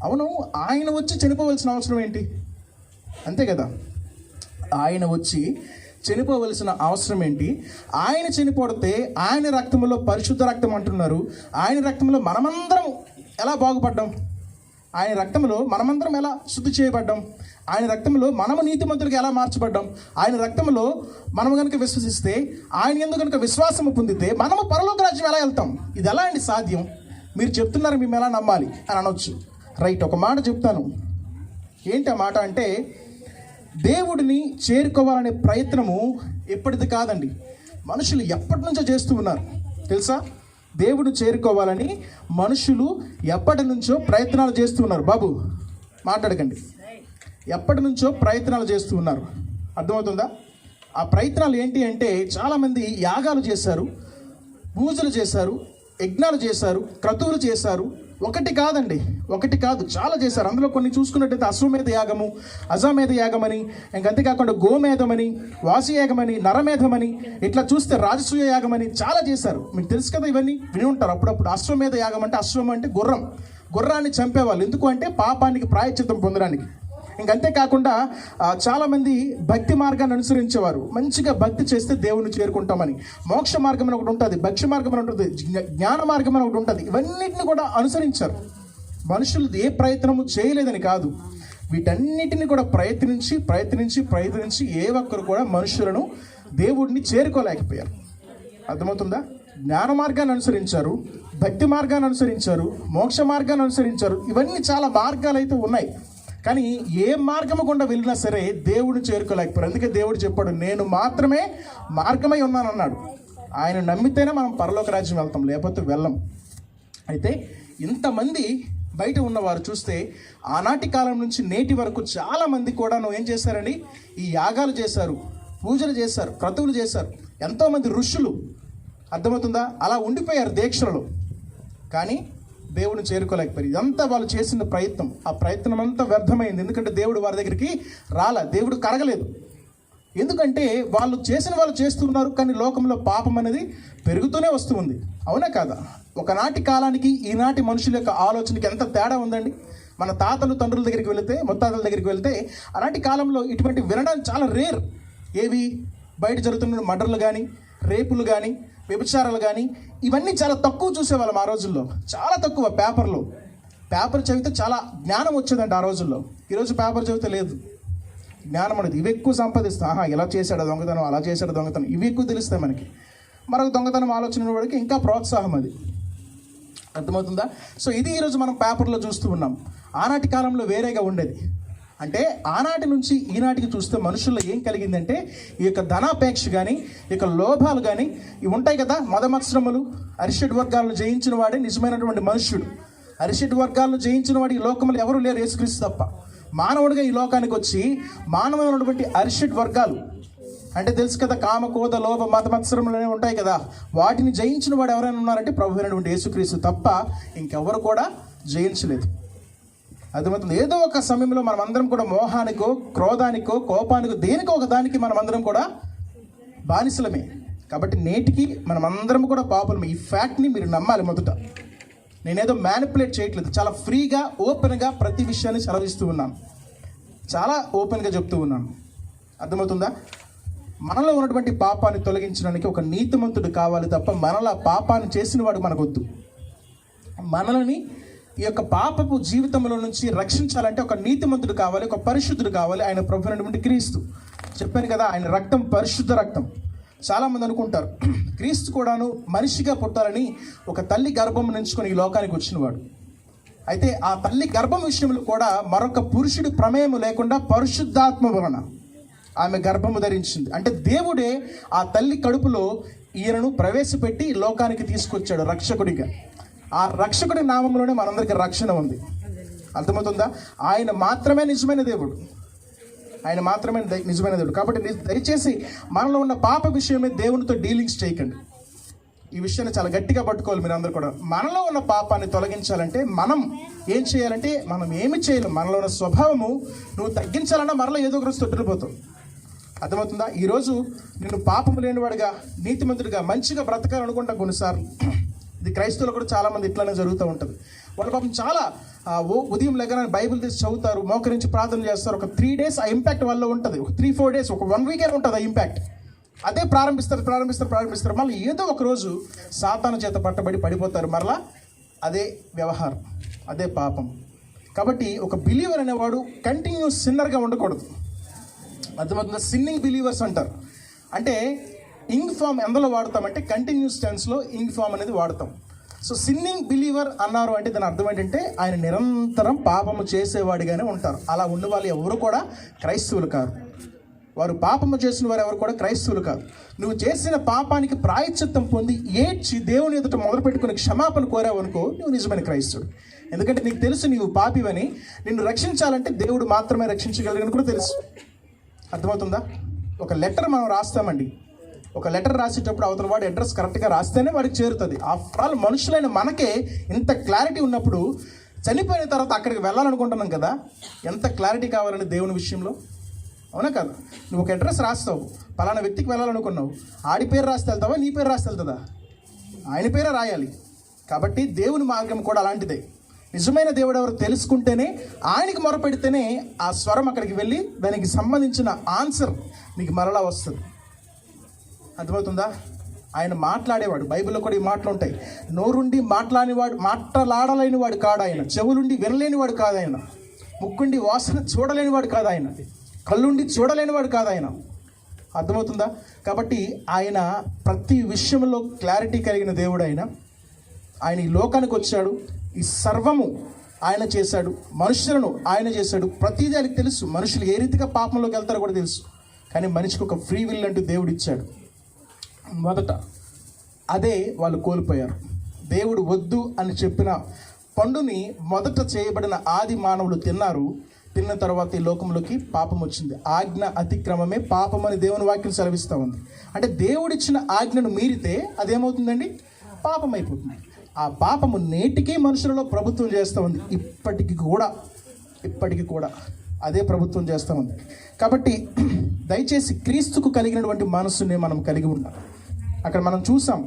అవును ఆయన వచ్చి చనిపోవలసిన అవసరం ఏంటి? అంతే కదా, ఆయన వచ్చి చనిపోవలసిన అవసరం ఏంటి? ఆయన చనిపోతే ఆయన రక్తంలో పరిశుద్ధ రక్తం అంటున్నారు. ఆయన రక్తంలో మనమందరం ఎలా బాగుపడ్డాం? ఆయన రక్తంలో మనమందరం ఎలా శుద్ధి చేయబడ్డాం? ఆయన రక్తంలో మనము నీతిమంతుడికి ఎలా మార్చబడ్డాం? ఆయన రక్తంలో మనము కనుక విశ్వసిస్తే, ఆయన యందు కనుక విశ్వాసము పొందితే మనము పరలోక రాజ్యం ఎలా వెళ్తాం? ఇది ఎలా అండి సాధ్యం? మీరు చెప్తున్నారు, మేము ఎలా నమ్మాలి అని అనొచ్చు. రైట్, ఒక మాట చెప్తాను. ఏంటి ఆ మాట అంటే, దేవుడిని చేరుకోవాలనే ప్రయత్నము ఎప్పటిది కాదండి. మనుషులు ఎప్పటి నుంచో చేస్తూ ఉన్నారు తెలుసా? దేవుడు చేరుకోవాలని మనుషులు ఎప్పటి నుంచో ప్రయత్నాలు చేస్తూ ఉన్నారు. బాబు మాట్లాడకండి. ఎప్పటి నుంచో ప్రయత్నాలు చేస్తూ ఉన్నారు. అర్థమవుతుందా? ఆ ప్రయత్నాలు ఏంటి అంటే, చాలామంది యాగాలు చేశారు, పూజలు చేశారు, యజ్ఞాలు చేశారు, క్రతువులు చేశారు. ఒకటి కాదు, చాలా చేశారు. అందులో కొన్ని చూసుకున్నట్టయితే అశ్వమేధ యాగము, అజామేధ యాగమని, ఇంకంతేకాకుండా గోమేధమని, వాసియాగమని, నరమేధమని, ఇట్లా చూస్తే రాజసూయ యాగమని చాలా చేశారు. మీకు తెలుసు కదా, ఇవన్నీ విని ఉంటారు అప్పుడప్పుడు. అశ్వమేధ యాగం అంటే, అశ్వం అంటే గుర్రాన్ని చంపేవాళ్ళు. ఎందుకు అంటే పాపానికి ప్రాయశ్చిత్తం పొందడానికి. ఇంకంతేకాకుండా చాలామంది భక్తి మార్గాన్ని అనుసరించేవారు. మంచిగా భక్తి చేస్తే దేవుని చేరుకుంటామని. మోక్ష మార్గం అని ఒకటి ఉంటుంది, భక్ష్య మార్గం అని ఉంటుంది, జ్ఞాన మార్గం అని ఒకటి ఉంటుంది. ఇవన్నిటిని కూడా అనుసరించారు. మనుషులు ఏ ప్రయత్నము చేయలేదని కాదు, వీటన్నిటిని కూడా ప్రయత్నించి ఏ ఒక్కరు కూడా మనుషులను దేవుడిని చేరుకోలేకపోయారు. అర్థమవుతుందా? జ్ఞాన మార్గాన్ని అనుసరించారు, భక్తి మార్గాన్ని అనుసరించారు, మోక్ష మార్గాన్ని అనుసరించారు. ఇవన్నీ చాలా మార్గాలు అయితే ఉన్నాయి. కానీ ఏ మార్గము గుండా వెళ్ళినా సరే దేవుడిని చేరుకోలేకపోయారు. అందుకే దేవుడు చెప్పాడు, నేను మాత్రమే మార్గమై ఉన్నాను అన్నాడు. ఆయన నమ్మితేనే మనం పరలోక రాజ్యం వెళ్తాం, లేకపోతే వెళ్ళం. అయితే ఇంతమంది బయట ఉన్నవారు చూస్తే ఆనాటి కాలం నుంచి నేటి వరకు చాలామంది కూడా ఏం చేశారండి? ఈ యాగాలు చేశారు, పూజలు చేశారు, క్రతువులు చేశారు. ఎంతోమంది ఋషులు, అర్థమవుతుందా, అలా ఉండిపోయారు దీక్షలలో. కానీ దేవుని చేరుకోలేకపోయారు. ఇదంతా వాళ్ళు చేసిన ప్రయత్నం. ఆ ప్రయత్నం అంతా వ్యర్థమైంది. ఎందుకంటే దేవుడు వారి దగ్గరికి దేవుడు కరగలేదు. ఎందుకంటే వాళ్ళు చేస్తున్నారు, కానీ లోకంలో పాపం అనేది పెరుగుతూనే వస్తుంది. అవునా కాదా? ఒకనాటి కాలానికి ఈనాటి మనుషుల యొక్క ఆలోచనకి ఎంత తేడా ఉందండి. మన తండ్రుల దగ్గరికి వెళితే, ముత్తాతల దగ్గరికి వెళితే, ఆనాటి కాలంలో ఇటువంటి వినడానికి చాలా రేర్. ఏవి? బయట జరుగుతున్న మర్డర్లు కానీ, రేపులు కానీ, వ్యభిచారాలు కానీ, ఇవన్నీ చాలా తక్కువ చూసేవాళ్ళం ఆ రోజుల్లో. చాలా తక్కువ. పేపర్ చదివితే చాలా జ్ఞానం వచ్చేదండి ఆ రోజుల్లో. ఈరోజు పేపర్ చదివితే లేదు జ్ఞానం అనేది. ఇవి ఎక్కువ సంపాదిస్తాం. ఇలా చేశాడు దొంగతనం, అలా చేశాడు దొంగతనం, ఇవి ఎక్కువ తెలుస్తాయి మనకి. మరొక దొంగతనం ఆలోచన వాడికి ఇంకా ప్రోత్సాహం అది. అర్థమవుతుందా? సో ఇది ఈరోజు మనం పేపర్లో చూస్తూ ఉన్నాం. ఆనాటి కాలంలో వేరేగా ఉండేది. అంటే ఆనాటి నుంచి ఈనాటికి చూస్తే మనుషుల్లో ఏం కలిగిందంటే ఈ యొక్క ధనాపేక్ష కానీ, ఈ యొక్క లోభాలు కానీ ఇవి ఉంటాయి కదా. మదమత్సరములు, అరిషడ్ వర్గాలను జయించిన వాడే నిజమైనటువంటి మనుష్యుడు. అరిషడ్ వర్గాలను జయించిన వాడు ఈ లోకంలో ఎవరు లేరు, యేసుక్రీస్తు తప్ప. మానవుడిగా ఈ లోకానికి వచ్చి మానవులైనటువంటి అరిషడ్ వర్గాలు అంటే తెలుసు కదా, కామ, కోద, లోభ, మతమత్సరములు అనేవి ఉంటాయి కదా. వాటిని జయించిన వాడు ఎవరైనా ఉన్నారంటే ప్రభు అయినటువంటి యేసుక్రీస్తు తప్ప ఇంకెవరు కూడా జయించలేదు. అర్థమవుతుంది? ఏదో ఒక సమయంలో మనం అందరం కూడా మోహానికో, క్రోధానికో, కోపానికో, దేనికో ఒక దానికి మనం అందరం కూడా బానిసలమే. కాబట్టి నేటికి మనం అందరం కూడా పాపులమే. ఈ ఫ్యాక్ట్ని మీరు నమ్మాలి. మొదట నేనేదో మ్యానిపులేట్ చేయట్లేదు, చాలా ఫ్రీగా, ఓపెన్గా ప్రతి విషయాన్ని సెలవిస్తూ ఉన్నాను, చాలా ఓపెన్గా చెప్తూ ఉన్నాను. అర్థమవుతుందా? మనలో ఉన్నటువంటి పాపాన్ని తొలగించడానికి ఒక నీతిమంతుడు కావాలి తప్ప మనలా పాపాన్ని చేసిన వాడు మనకొద్దు. మనల్ని ఈ యొక్క పాపపు జీవితంలో నుంచి రక్షించాలంటే ఒక నీతిమంతుడు కావాలి, ఒక పరిశుద్ధుడు కావాలి. ఆయన ప్రభు అయినటువంటి క్రీస్తు. చెప్పాను కదా, ఆయన రక్తం పరిశుద్ధ రక్తం. చాలామంది అనుకుంటారు క్రీస్తు కూడాను మనిషిగా పుట్టాలని ఒక తల్లి గర్భం నుంచుకొని ఈ లోకానికి వచ్చినవాడు. అయితే ఆ తల్లి గర్భం విషయంలో కూడా మరొక పురుషుడి ప్రమేయం లేకుండా పరిశుద్ధాత్మ వలన ఆమె గర్భము ధరించింది. అంటే దేవుడే ఆ తల్లి కడుపులో ఈయనను ప్రవేశపెట్టి లోకానికి తీసుకొచ్చాడు రక్షకుడిగా. ఆ రక్షకుడి నామంలోనే మనందరికీ రక్షణ ఉంది. అర్థమవుతుందా? ఆయన మాత్రమే నిజమైన దేవుడు, ఆయన మాత్రమే నిజమైన దేవుడు. కాబట్టి దయచేసి మనలో ఉన్న పాప విషయమే దేవునితో డీలింగ్స్ చేయకండి. ఈ విషయాన్ని చాలా గట్టిగా పట్టుకోవాలి మీరు అందరూ కూడా. మనలో ఉన్న పాపాన్ని తొలగించాలంటే మనం ఏం చేయాలంటే, మనం ఏమి చేయలేం. మనలో ఉన్న స్వభావము నువ్వు తగ్గించాలన్నా మరలా ఏదో ఒక రోజు తొట్టుకుపోతావు. అర్థమవుతుందా? ఈరోజు నేను పాపము లేనివాడిగా, నీతిమంతుడిగా, మంచిగా బ్రతకాలనుకుంటా కొన్నిసార్లు. ఇది క్రైస్తవులు కూడా చాలామంది ఇట్లానే జరుగుతూ ఉంటుంది. వాళ్ళ పాపం చాలా ఉదయం లేకనే బైబిల్ తీసి చదువుతారు, మోకరించి ప్రార్థన చేస్తారు. ఒక 3 days ఆ ఇంపాక్ట్ వల్ల ఉంటుంది. ఒక 3-4 days, ఒక 1 week ఉంటుంది ఆ ఇంపాక్ట్. అదే ప్రారంభిస్తారు. మళ్ళీ ఏదో ఒక రోజు సాతాను చేత పట్టబడి పడిపోతారు. మరలా అదే వ్యవహారం, అదే పాపం. కాబట్టి ఒక బిలీవర్ అనేవాడు కంటిన్యూస్ సిన్నర్గా ఉండకూడదు. అర్థమవుతుందా? సిన్నింగ్ బిలీవర్స్ అంటారు. అంటే ఇంగ్ ఫామ్ ఎందులో వాడతామంటే కంటిన్యూస్ టెన్స్లో ఇంగ్ ఫామ్ అనేది వాడతాం. సో సిన్నింగ్ బిలీవర్ అన్నారు అంటే దాని అర్థం ఏంటంటే ఆయన నిరంతరం పాపము చేసేవాడిగానే ఉంటారు. అలా ఉన్న వాళ్ళు ఎవరు కూడా క్రైస్తవులు కాదు. వారు పాపము చేసిన వారు ఎవరు కూడా క్రైస్తవులు కాదు. నువ్వు చేసిన పాపానికి ప్రాయశ్చిత్తం పొంది ఏడ్చి దేవుని ఎదుట మొదలు పెట్టుకుని క్షమాపణ కోరావు అనుకో, నువ్వు నిజమైన క్రైస్తవుడు. ఎందుకంటే నీకు తెలుసు నీవు పాపివని. నిన్ను రక్షించాలంటే దేవుడు మాత్రమే రక్షించగలగని కూడా తెలుసు. అర్థమవుతుందా? ఒక లెటర్ మనం రాస్తామండి. ఒక లెటర్ రాసేటప్పుడు అవతల వాడి అడ్రస్ కరెక్ట్గా రాస్తేనే వాడికి చేరుతుంది. ఆఫ్టర్ ఆల్ మనుషులైన మనకే ఇంత క్లారిటీ ఉన్నప్పుడు చనిపోయిన తర్వాత అక్కడికి వెళ్ళాలనుకుంటున్నాం కదా, ఎంత క్లారిటీ కావాలని దేవుని విషయంలో, అవునా కదా? నువ్వు ఒక అడ్రస్ రాస్తావు, పలానా వ్యక్తికి వెళ్ళాలనుకున్నావు, ఆడి పేరు రాస్తే వెళ్తావా, నీ పేరు రాస్తే వెళ్తుందా? ఆయన పేరే రాయాలి. కాబట్టి దేవుని మార్గం కూడా అలాంటిదే. నిజమైన దేవుడు ఎవరు తెలుసుకుంటేనే, ఆయనకి మొరపెడితేనే ఆ స్వరం అక్కడికి వెళ్ళి దానికి సంబంధించిన ఆన్సర్ నీకు మరలా వస్తుంది. అర్థమవుతుందా? ఆయన మాట్లాడేవాడు. బైబిల్లో కూడా ఈ మాటలు ఉంటాయి. నోరుండి మాట్లాడలేని వాడు కాదు ఆయన, చెవులుండి వినలేని వాడు కాదు ఆయన, ముక్కుండి వాసన చూడలేని వాడు కాదు ఆయన, కళ్ళుండి చూడలేని వాడు కాదు ఆయన. అర్థమవుతుందా? కాబట్టి ఆయన ప్రతి విషయంలో క్లారిటీ కలిగిన దేవుడు. ఆయన ఈ లోకానికి వచ్చాడు, ఈ సర్వము ఆయన చేశాడు, మనుషులను ఆయన చేశాడు. ప్రతిదీ ఆయనకు తెలుసు. మనుషులు ఏ రీతిగా పాపంలోకి వెళ్తారో కూడా తెలుసు. కానీ మనిషికి ఒక ఫ్రీ విల్ అంటూ దేవుడు ఇచ్చాడు. మొదట అదే వాళ్ళు కోల్పోయారు. దేవుడు వద్దు అని చెప్పిన పండుని మొదట చేయబడిన ఆది మానవులు తిన్నారు. తిన్న తర్వాత ఈ లోకంలోకి పాపం వచ్చింది. ఆజ్ఞ అతిక్రమమే పాపం అని దేవుని వాక్యం సెలవిస్తూ ఉంది. అంటే దేవుడిచ్చిన ఆజ్ఞను మీరితే అదేమవుతుందండి? పాపం అయిపోతుంది. ఆ పాపము నేటికి మనుషులలో ప్రభుత్వం చేస్తూ ఉంది. ఇప్పటికీ కూడా అదే ప్రభుత్వం చేస్తూ ఉంది. కాబట్టి దయచేసి క్రీస్తుకు కలిగినటువంటి మనస్సుని మనం కలిగి ఉన్నాం. అక్కడ మనం చూసాం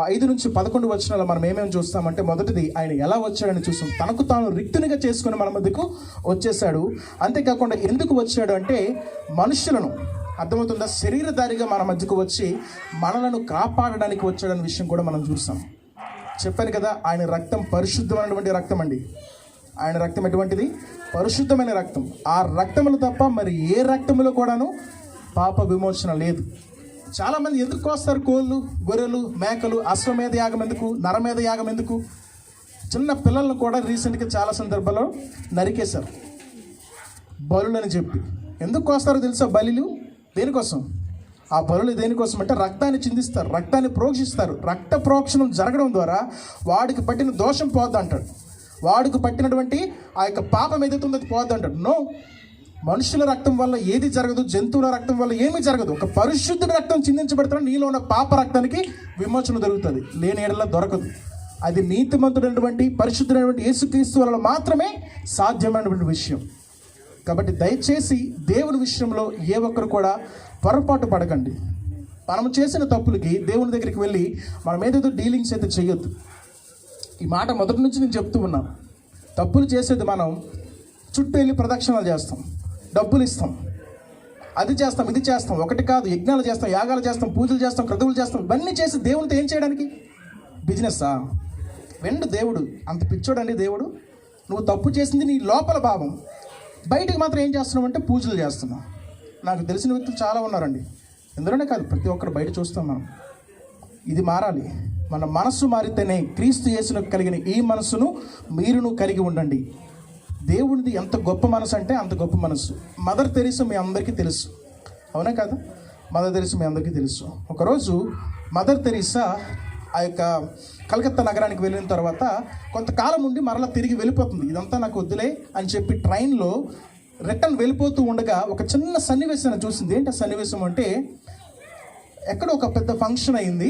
5-11 వచనాలు మనం ఏమేమి చూస్తామంటే, మొదటిది ఆయన ఎలా వచ్చాడని చూసాం. తనకు తాను రిక్తునిగా చేసుకుని మన మధ్యకు వచ్చేసాడు. అంతేకాకుండా ఎందుకు వచ్చాడు అంటే మనుషులను, అర్థమవుతుందా, శరీరధారిగా మన మధ్యకు వచ్చి మనలను కాపాడడానికి వచ్చాడనే విషయం కూడా మనం చూసాం. చెప్పాను కదా, ఆయన రక్తం పరిశుద్ధమైనటువంటి రక్తం అండి. ఆయన రక్తం ఎటువంటిది? పరిశుద్ధమైన రక్తం. ఆ రక్తములు తప్ప మరి ఏ రక్తములో కూడాను పాప విమోచన లేదు. చాలామంది ఎందుకు కోస్తారు కోళ్ళు, గొర్రెలు, మేకలు? అశ్వమేధ యాగం ఎందుకు? నరమేధ యాగం ఎందుకు? చిన్న పిల్లలను కూడా రీసెంట్గా చాలా సందర్భాల్లో నరికేశారు బలులని చెప్పి. ఎందుకు కోస్తారో తెలుసా? బలిలు దేనికోసం? ఆ బలులు దేనికోసం అంటే రక్తాన్ని చిందిస్తారు, రక్తాన్ని ప్రోక్షిస్తారు. రక్త ప్రోక్షణం జరగడం ద్వారా వాడికి పట్టిన దోషం పోద్ది అంటాడు. వాడికి పట్టినటువంటి ఆ యొక్క పాపం ఏదైతుందో అది పోద్ది అంటాడు. నో, మనుషుల రక్తం వల్ల ఏది జరగదు, జంతువుల రక్తం వల్ల ఏమీ జరగదు. ఒక పరిశుద్ధుడి రక్తం చిందించబడుతున్న నీలో ఉన్న పాప రక్తానికి విమోచన దొరుకుతుంది, లేని ఎడల దొరకదు. అది నీతిమంతుడైనటువంటి పరిశుద్ధుడైనటువంటి యేసుక్రీస్తు వల్ల మాత్రమే సాధ్యమైనటువంటి విషయం. కాబట్టి దయచేసి దేవుని విషయంలో ఏ ఒక్కరు కూడా పొరపాటు పడకండి. మనం చేసిన తప్పులకి దేవుని దగ్గరికి వెళ్ళి మనం ఏదేదో డీలింగ్స్ అయితే చేయొద్దు. ఈ మాట మొదటి నుంచి నేను చెప్తూ ఉన్నాను. తప్పులు చేసేది మనం చుట్టూ వెళ్ళి ప్రదక్షిణాలు చేస్తాం, డబ్బులు ఇస్తాం, అది చేస్తాం, ఇది చేస్తాం. ఒకటి కాదు, యజ్ఞాలు చేస్తాం, యాగాలు చేస్తాం, పూజలు చేస్తాం, క్రతువులు చేస్తాం. ఇవన్నీ చేసి దేవునితో ఏం చేయడానికి? బిజినెస్సా? వెండు దేవుడు అంత పిచ్చోడండి దేవుడు. నువ్వు తప్పు చేసింది నీ లోపల భావం, బయటికి మాత్రం ఏం చేస్తున్నావు అంటే పూజలు చేస్తున్నావు. నాకు తెలిసిన వ్యక్తులు చాలా ఉన్నారండి, ఎందులోనే కాదు ప్రతి ఒక్కరు బయట చూస్తాం మనం. ఇది మారాలి. మన మనస్సు మారితేనే క్రీస్తు యేసును కలిగిన ఈ మనస్సును మీరును కలిగి ఉండండి. దేవుడిది ఎంత గొప్ప మనసు అంటే అంత గొప్ప మనసు. మదర్ తెరీసా మీ అందరికీ తెలుసు, అవునా కాదు? మదర్ తెరీసా మీ అందరికీ తెలుసు. ఒకరోజు మదర్ తెరీసా ఆ యొక్క కలకత్తా నగరానికి వెళ్ళిన తర్వాత కొంతకాలం ఉండి మరలా తిరిగి వెళ్ళిపోతుంది. ఇదంతా నాకు వద్దులే అని చెప్పి ట్రైన్లో రిటర్న్ వెళ్ళిపోతూ ఉండగా ఒక చిన్న సన్నివేశాన్ని చూసింది. ఏంటి సన్నివేశం అంటే, ఎక్కడో ఒక పెద్ద ఫంక్షన్ అయింది.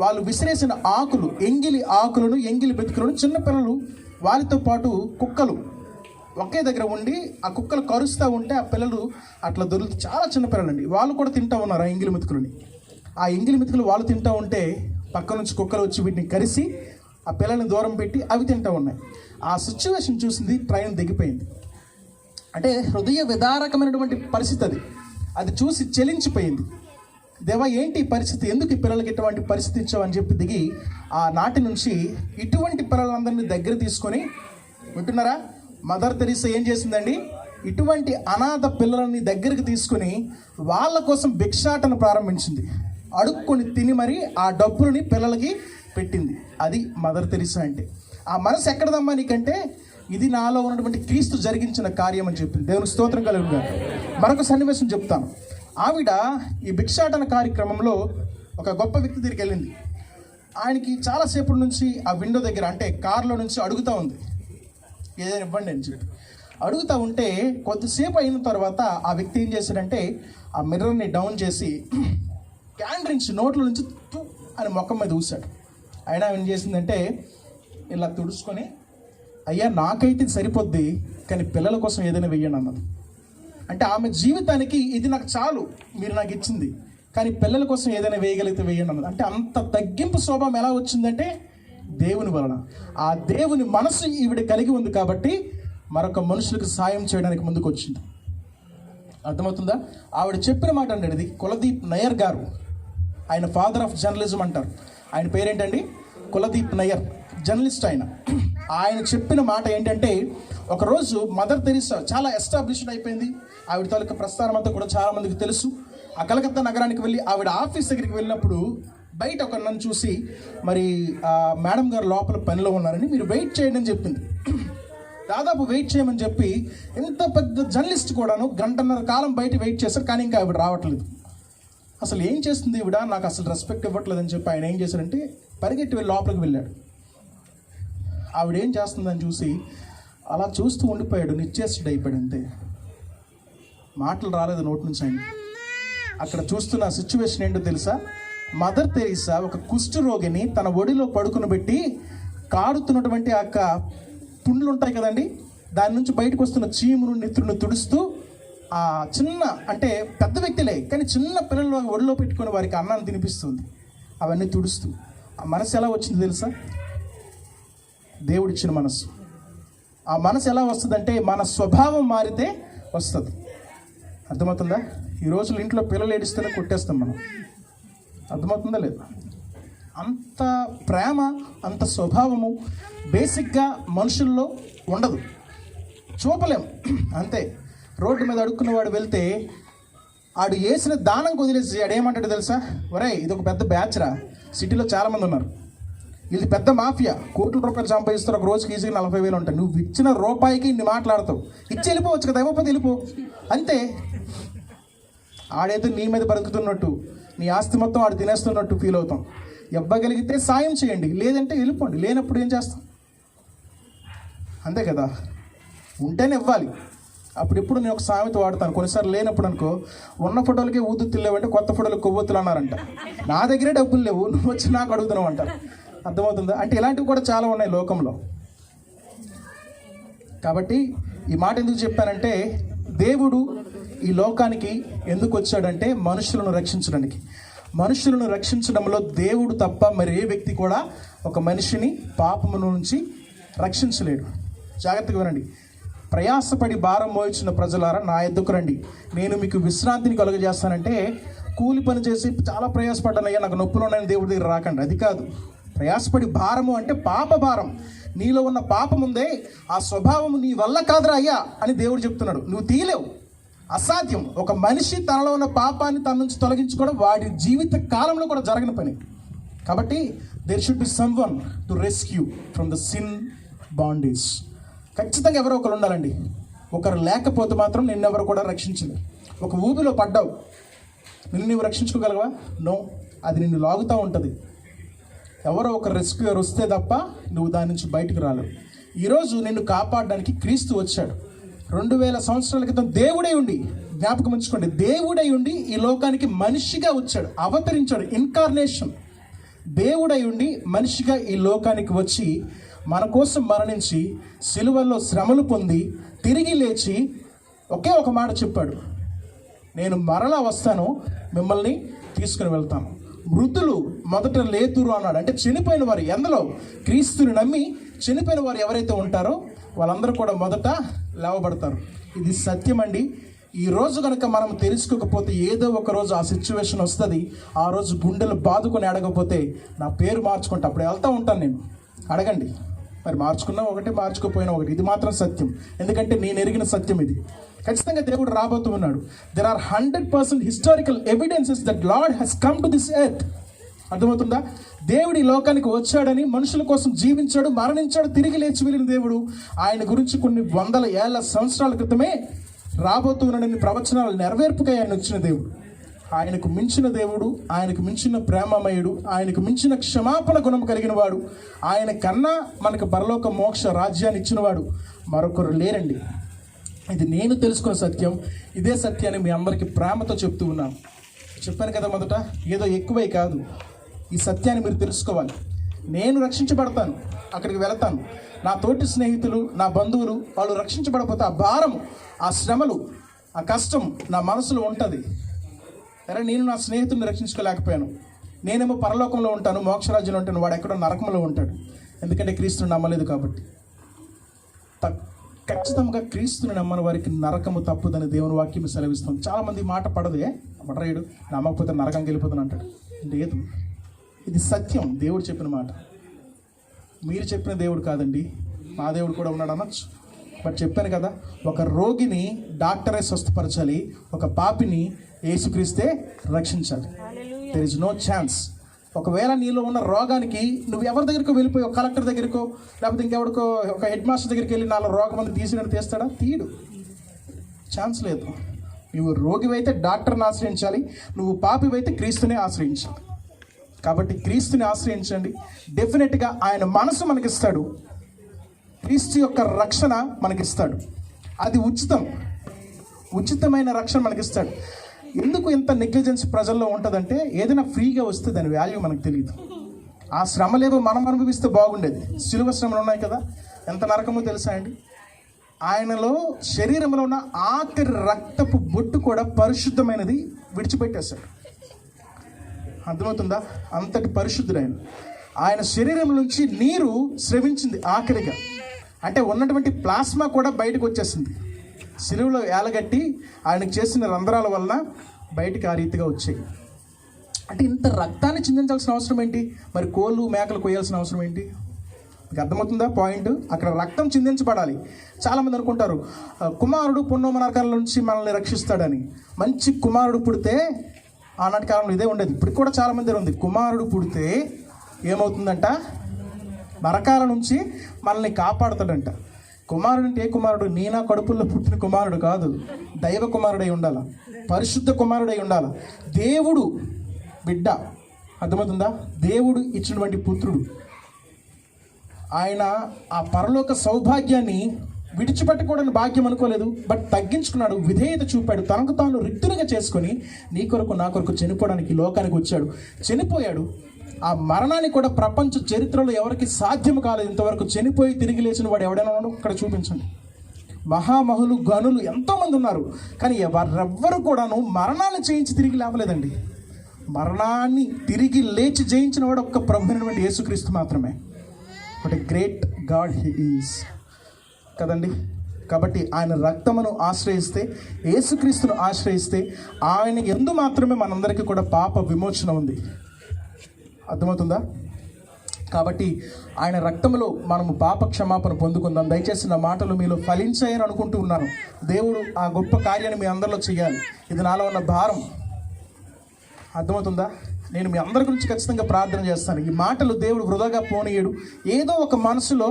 వాళ్ళు విసిరేసిన ఆకులు, ఎంగిలి ఆకులను, ఎంగిలి బెతుకులను చిన్నపిల్లలు వారితో పాటు కుక్కలు ఒకే దగ్గర ఉండి ఆ కుక్కలు కరుస్తూ ఉంటే ఆ పిల్లలు అట్లా దొరుకుతూ, చాలా చిన్న పిల్లలండి, వాళ్ళు కూడా తింటూ ఉన్నారు ఆ ఎంగిలి మెతుకులని. ఆ ఎంగిలి మెతుకులు వాళ్ళు తింటూ ఉంటే పక్క నుంచి కుక్కలు వచ్చి వీటిని కరిసి ఆ పిల్లల్ని దూరం పెట్టి అవి తింటూ ఉన్నాయి. ఆ సిచ్యువేషన్ చూసింది, ట్రైన్ దిగిపోయింది. అంటే హృదయ విదారకమైనటువంటి పరిస్థితి అది. అది చూసి చెలించిపోయింది. దేవా ఏంటి ఈ పరిస్థితి, ఎందుకు ఈ పిల్లలకి ఇటువంటి పరిస్థితి ఇచ్చావని చెప్పి దిగి ఆ నాటి నుంచి ఇటువంటి పిల్లలందరినీ దగ్గర తీసుకొని, వింటున్నారా, మదర్ తెరీసా ఏం చేసిందండి? ఇటువంటి అనాథ పిల్లలని దగ్గరికి తీసుకుని వాళ్ళ కోసం భిక్షాటన ప్రారంభించింది. అడుక్కొని తిని మరి ఆ డబ్బులని పిల్లలకి పెట్టింది. అది మదర్ తెరీసా అంటే. ఆ మనసు ఎక్కడదమ్మా నీకంటే, ఇది నాలో ఉన్నటువంటి క్రీస్తు జరిగించిన కార్యం అని చెప్పింది. దేవుని స్తోత్రం కలుగును. మరొక సన్నివేశం చెప్తాను. ఆవిడ ఈ భిక్షాటన కార్యక్రమంలో ఒక గొప్ప వ్యక్తి దగ్గరికి వెళ్ళింది. ఆయనకి చాలాసేపటి నుంచి ఆ విండో దగ్గర, అంటే కారులో నుంచి అడుగుతూ ఉంది, ఏదైనా ఇవ్వండి అని చెప్పి అడుగుతూ ఉంటే కొద్దిసేపు అయిన తర్వాత ఆ వ్యక్తి ఏం చేశాడంటే ఆ మిర్రర్ని డౌన్ చేసి క్యాండిల్ నుంచి నోట్ల నుంచి తు అని ముఖం మీద ఊసాడు. అయినా ఏం చేసిందంటే ఇలా తుడుచుకొని, అయ్యా నాకైతే ఇది సరిపోద్ది, కానీ పిల్లల కోసం ఏదైనా వెయ్యండి అన్నది. అంటే ఆమె జీవితానికి ఇది నాకు చాలు, మీరు నాకు ఇచ్చింది, కానీ పిల్లల కోసం ఏదైనా వేయగలిగితే వేయండి అన్నది. అంటే అంత తగ్గింపు స్వభావం ఎలా వచ్చిందంటే దేవుని వలన. ఆ దేవుని మనసు ఈవిడ కలిగి ఉంది కాబట్టి మరొక మనుషులకు సాయం చేయడానికి ముందుకు వచ్చింది. అర్థమవుతుందా? ఆవిడ చెప్పిన మాట అండి, ఇది కులదీప్ నయ్యర్ గారు, ఆయన ఫాదర్ ఆఫ్ జర్నలిజం అంటారు. ఆయన పేరేంటండి? కులదీప్ నయ్యర్, జర్నలిస్ట్ ఆయన. ఆయన చెప్పిన మాట ఏంటంటే, ఒకరోజు మదర్ తెరీసా చాలా ఎస్టాబ్లిష్డ్ అయిపోయింది. ఆవిడ తాలూకా ప్రస్థానం అంతా కూడా చాలా మందికి తెలుసు. ఆ కలకత్తా నగరానికి వెళ్ళి ఆవిడ ఆఫీస్ దగ్గరికి వెళ్ళినప్పుడు బయట ఒక నన్ను చూసి, మరి మేడం గారు లోపల పనిలో ఉన్నారని, మీరు వెయిట్ చేయండి అని చెప్పింది. దాదాపు వెయిట్ చేయమని చెప్పి, ఎంత పెద్ద జర్నలిస్ట్ కూడాను గంటన్నర కాలం బయట వెయిట్ చేశారు, కానీ ఇంకా ఆవిడ రావట్లేదు. అసలు ఏం చేస్తుంది ఈవిడ, నాకు అసలు రెస్పెక్ట్ ఇవ్వట్లేదని చెప్పి ఆయన ఏం చేశారంటే పరిగెట్టి వెళ్ళి లోపలికి వెళ్ళాడు. ఆవిడ ఏం చేస్తుందని చూసి అలా చూస్తూ ఉండిపోయాడు, నిశ్చేష్టుడు అయిపోయాడు. అంతే, మాటలు రాలేదు నోటి నుంచి ఆయన. అక్కడ చూస్తున్న సిచ్యువేషన్ ఏంటో తెలుసా? మదర్ తెరీసా ఒక కుష్టు రోగిని తన ఒడిలో పడుకుని పెట్టి కాడుతున్నటువంటి ఆ పుండ్లు ఉంటాయి కదండి, దాని నుంచి బయటకు వస్తున్న చీమును నెత్తురును తుడుస్తూ, ఆ చిన్న, అంటే పెద్ద వ్యక్తులే కానీ చిన్న పిల్లలు ఒడిలో పెట్టుకుని వారికి అన్నాన్ని తినిపిస్తుంది, అవన్నీ తుడుస్తూ. ఆ మనసు ఎలా వచ్చింది తెలుసా? దేవుడిచ్చిన మనసు. ఆ మనసు ఎలా వస్తుందంటే మన స్వభావం మారితే వస్తుంది. అర్థమవుతుందా? ఈ రోజులు ఇంట్లో పిల్లలు ఏడిస్తేనే కొట్టేస్తాం మనం. అర్థమవుతుందా లేదా? అంత ప్రేమ, అంత స్వభావము బేసిక్గా మనుషుల్లో ఉండదు, చూపలేం. అంతే. రోడ్డు మీద అడుక్కున్నవాడు వెళ్తే ఆడు వేసిన దానం వదిలేసి ఆడు ఏమంటాడు తెలుసా, ఒరే ఇది ఒక పెద్ద బ్యాచ్రా, సిటీలో చాలామంది ఉన్నారు, ఇది పెద్ద మాఫియా, కోట్ల రూపాయలు సంపాదిస్తారు, ఒక రోజుకి ఈజీగా 40,000 ఉంటాయి, నువ్వు ఇచ్చిన రూపాయికి ఇన్ని మాట్లాడతావు, ఇచ్చి వెళ్ళిపోవచ్చు కదా, ఇవ్వకపోతే వెళ్ళిపో అంతే. ఆడైతే నీ మీద బ్రతుకుతున్నట్టు, నీ ఆస్తి మొత్తం ఆడు తినేస్తున్నట్టు ఫీల్ అవుతాం. ఇవ్వగలిగితే సాయం చేయండి, లేదంటే వెళ్ళిపోండి, లేనప్పుడు ఏం చేస్తాం, అంతే కదా. ఉంటేనే ఇవ్వాలి. అప్పుడు ఎప్పుడు నేను ఒక సామెత వాడతాను, కొన్నిసార్లు లేనప్పుడు అనుకో, ఉన్న ఫోటోలకే ఊదు తిల్లేవంటే కొత్త ఫోటోలకు కొవ్వొత్తులు అన్నారంట, నా దగ్గరే డబ్బులు లేవు, నువ్వు వచ్చి నాకు అడుగుతున్నావు అంటారు. అర్థమవుతుందా? అంటే ఇలాంటివి కూడా చాలా ఉన్నాయి లోకంలో. కాబట్టి ఈ మాట ఎందుకు చెప్పానంటే, దేవుడు ఈ లోకానికి ఎందుకు వచ్చాడంటే మనుషులను రక్షించడానికి. మనుషులను రక్షించడంలో దేవుడు తప్ప మరి ఏ వ్యక్తి కూడా ఒక మనిషిని పాపము నుంచి రక్షించలేడు. జాగ్రత్తగా వినండి. ప్రయాసపడి భారం మోయించిన ప్రజలారా నా యొద్దకు రండి, నేను మీకు విశ్రాంతిని కలుగజేస్తానంటే కూలి పని చేసి చాలా ప్రయాసపడ్డానయ్యా నాకు నొప్పులు ఉన్నాయని దేవుడి దగ్గర రాకండి, అది కాదు. ప్రయాసపడి భారము అంటే పాప భారం, నీలో ఉన్న పాపం ఉందే ఆ స్వభావము నీ వల్ల కాదురా అయ్యా అని దేవుడు చెప్తున్నాడు. నువ్వు తీయలేవు, అసాధ్యం. ఒక మనిషి తనలో ఉన్న పాపాన్ని తన నుంచి తొలగించుకోవడం వాడి జీవిత కాలంలో కూడా జరగని పని. కాబట్టి there should be someone to rescue from the sin bondage. ఖచ్చితంగా ఎవరో ఒకరు ఉండాలండి. ఒకరు లేకపోతే మాత్రం నిన్నెవరు కూడా రక్షించలేరు. ఒక ఊబిలో పడ్డావు, నిన్ను నువ్వు రక్షించుకోగలవా? నో, అది నిన్ను లాగుతూ ఉంటుంది. ఎవరో ఒక రెస్క్యూయర్ వస్తే తప్ప నువ్వు దాని నుంచి బయటకు రాలేవు. ఈరోజు నిన్ను కాపాడడానికి క్రీస్తు వచ్చాడు. 2000 సంవత్సరాల క్రితం దేవుడై ఉండి, జ్ఞాపకం ఉంచుకోండి, దేవుడై ఉండి ఈ లోకానికి మనిషిగా వచ్చాడు, అవతరించాడు. ఇన్కార్నేషన్. దేవుడై ఉండి మనిషిగా ఈ లోకానికి వచ్చి మన కోసం మరణించి సిలువల్లో శ్రమలు పొంది తిరిగి లేచి ఒకే ఒక మాట చెప్పాడు, నేను మరలా వస్తాను, మిమ్మల్ని తీసుకుని వెళ్తాను. మృతులు మొదట లేతురు అన్నాడు. అంటే చనిపోయిన వారు, ఎందులో క్రీస్తుని నమ్మి చనిపోయిన వారు ఎవరైతే ఉంటారో వాళ్ళందరూ కూడా మొదట లేవబడతారు. ఇది సత్యం అండి. ఈ రోజు కనుక మనం తెలుసుకోకపోతే ఏదో ఒక రోజు ఆ సిచ్యువేషన్ వస్తుంది. ఆ రోజు గుండెలు బాదుకొని అడగకపోతే నా పేరు మార్చుకుంటా, అప్పుడు వెళ్తూ ఉంటాను నేను. అడగండి, మరి మార్చుకున్నా ఒకటి, మార్చుకోపోయినా ఒకటి. ఇది మాత్రం సత్యం, ఎందుకంటే నేను ఎరిగిన సత్యం ఇది. ఖచ్చితంగా దేవుడు రాబోతూ ఉన్నాడు. There are 100% historical evidences that Lord has come to this earth. అర్థమవుతుందా? దేవుడు ఈ లోకానికి వచ్చాడని, మనుషుల కోసం జీవించాడు, మరణించాడు, తిరిగి లేచి వెళ్ళిన దేవుడు ఆయన గురించి కొన్ని వందల ఏళ్ల సంవత్సరాల క్రితమే రాబోతూ ఉన్నాడని ప్రవచనాలు నెరవేర్పుకై ఆయన వచ్చిన దేవుడు. ఆయనకు మించిన దేవుడు, ఆయనకు మించిన ప్రేమమయుడు, ఆయనకు మించిన క్షమాపణ గుణం కలిగిన వాడు, ఆయన కన్నా మనకు పరలోక మోక్ష రాజ్యాన్ని ఇచ్చినవాడు మరొకరు లేరండి. ఇది నేను తెలుసుకున్న సత్యం. ఇదే సత్యాన్ని మీ అందరికీ ప్రేమతో చెప్తూ ఉన్నాను. చెప్పాను కదా మొదట, ఏదో ఎక్కువై కాదు. ఈ సత్యాన్ని మీరు తెలుసుకోవాలి. నేను రక్షించబడతాను, అక్కడికి వెళతాను. నా తోటి స్నేహితులు, నా బంధువులు వాళ్ళు రక్షించబడకపోతే ఆ భారం, ఆ శ్రమలు, ఆ కష్టం నా మనసులో ఉంటుంది. సరే, నేను నా స్నేహితుడిని రక్షించుకోలేకపోయాను, నేనేమో పరలోకంలో ఉంటాను, మోక్షరాజ్యంలో ఉంటాను, వాడు ఎక్కడో నరకంలో ఉంటాడు, ఎందుకంటే క్రీస్తుని నమ్మలేదు కాబట్టి. ఖచ్చితంగా క్రీస్తుని నమ్మని వారికి నరకము తప్పుదని దేవుని వాక్యం సెలవిస్తాం. చాలామంది మాట పడదే, పడరేయుడు నమ్మకపోతే నరకంకి వెళ్ళిపోతాను అంటాడు. లేదు, ఇది సత్యం, దేవుడు చెప్పిన మాట. మీరు చెప్పిన దేవుడు కాదండి, మా దేవుడు కూడా ఉన్నాడు అనొచ్చు. బట్ చెప్పాను కదా, ఒక రోగిని డాక్టరే స్వస్థపరచాలి, ఒక పాపిని యేసుక్రీస్తే రక్షించాలి. There is no chance. ఒకవేళ నీలో ఉన్న రోగానికి నువ్వు ఎవరి దగ్గరికి వెళ్ళిపోయి, ఒక కలెక్టర్ దగ్గరకో లేకపోతే ఇంకెవరికో ఒక హెడ్ మాస్టర్ దగ్గరికి వెళ్ళి 4 రోగం మంది తీసినట్టు తీస్తాడా? తీయడు. ఛాన్స్ లేదు. నువ్వు రోగివైతే డాక్టర్ని ఆశ్రయించాలి, నువ్వు పాపివైతే క్రీస్తుని ఆశ్రయించాలి. కాబట్టి క్రీస్తుని ఆశ్రయించండి. డెఫినెట్గా ఆయన మనసు మనకిస్తాడు, క్రీస్తు యొక్క రక్షణ మనకిస్తాడు. అది ఉచితం, ఉచితమైన రక్షణ మనకిస్తాడు. ఎందుకు ఇంత నెగ్లిజెన్స్ ప్రజల్లో ఉంటుందంటే, ఏదైనా ఫ్రీగా వస్తే దాని వాల్యూ మనకు తెలియదు. ఆ శ్రమలేవో మనం అనుభవిస్తే బాగుండేది. సిలువ శ్రమలు ఉన్నాయి కదా, ఎంత నరకమో తెలుసా అండి. ఆయనలో శరీరంలో ఉన్న ఆఖరి రక్తపు బొట్టు కూడా పరిశుద్ధమైనది విడిచిపెట్టేశాడు. అర్థమవుతుందా? అంతటి పరిశుద్ధుడైన ఆయన శరీరం నుంచి నీరు స్రవించింది ఆఖరిగా. అంటే ఉన్నటువంటి ప్లాస్మా కూడా బయటకు వచ్చేసింది. సిలువలో ఏలగట్టి ఆయనకు చేసిన రంధ్రాల వలన బయటికి ఆ రీతిగా వచ్చాయి. అంటే ఇంత రక్తాన్ని చిందించాల్సిన అవసరం ఏంటి? మరి కోళ్ళు మేకలు కొయ్యాల్సిన అవసరం ఏంటి? మీకు అర్థమవుతుందా పాయింట్? అక్కడ రక్తం చిందించబడాలి. చాలామంది అనుకుంటారు కుమారుడు పున్నమ నరకాల నుంచి మనల్ని రక్షిస్తాడని. మంచి కుమారుడు పుడితే, ఆనాటి కాలంలో ఇదే ఉండేది, ఇప్పుడు కూడా చాలామంది ఉంది, కుమారుడు పుడితే ఏమవుతుందంట, నరకాల నుంచి మనల్ని కాపాడుతాడంట. కుమారుడు అంటే ఏ కుమారుడు? నీనా కడుపుల్లో పుట్టిన కుమారుడు కాదు, దైవ కుమారుడై ఉండాల, పరిశుద్ధ కుమారుడై ఉండాల, దేవుడు బిడ్డ. అర్థమవుతుందా? దేవుడు ఇచ్చినటువంటి పుత్రుడు. ఆయన ఆ పరలోక సౌభాగ్యాన్ని విడిచిపెట్టకూడని భాగ్యం అనుకోలేదు, బట్ తగ్గించుకున్నాడు, విధేయత చూపాడు, తనకు తాను రిక్తునిగా చేసుకొని నీ కొరకు నా కొరకు చనిపోవడానికి లోకానికి వచ్చాడు, చనిపోయాడు. ఆ మరణాన్ని కూడా ప్రపంచ చరిత్రలో ఎవరికి సాధ్యం కాలేదు ఇంతవరకు. చనిపోయి తిరిగి లేచిన వాడు ఎవడైనా ఉన్నాడు? ఇక్కడ చూపించండి. మహామహులు, గనులు ఎంతోమంది ఉన్నారు, కానీ ఎవరెవ్వరు కూడాను మరణాన్ని జయించి తిరిగి లేవలేదండి. మరణాన్ని తిరిగి లేచి జయించిన వాడు ఒక్క ప్రభువైనటువంటి యేసుక్రీస్తు మాత్రమే. But a great God he is కదండి. కాబట్టి ఆయన రక్తమును ఆశ్రయిస్తే, యేసుక్రీస్తును ఆశ్రయిస్తే, ఆయన యందు మాత్రమే మనందరికీ కూడా పాప విమోచన ఉంది. అర్థమవుతుందా? కాబట్టి ఆయన రక్తములో మనము పాప క్షమాపణ పొందుకుందాం. దయచేసి నా మాటలు మీలో ఫలించాయని అనుకుంటూ ఉన్నాను. దేవుడు ఆ గొప్ప కార్యాన్ని మీ అందరిలో చేయాలి. ఇది నాలో ఉన్న భారం. అర్థమవుతుందా? నేను మీ అందరి గురించి ఖచ్చితంగా ప్రార్థన చేస్తాను. ఈ మాటలు దేవుడు వృధాగా పోనీయడు. ఏదో ఒక మనసులో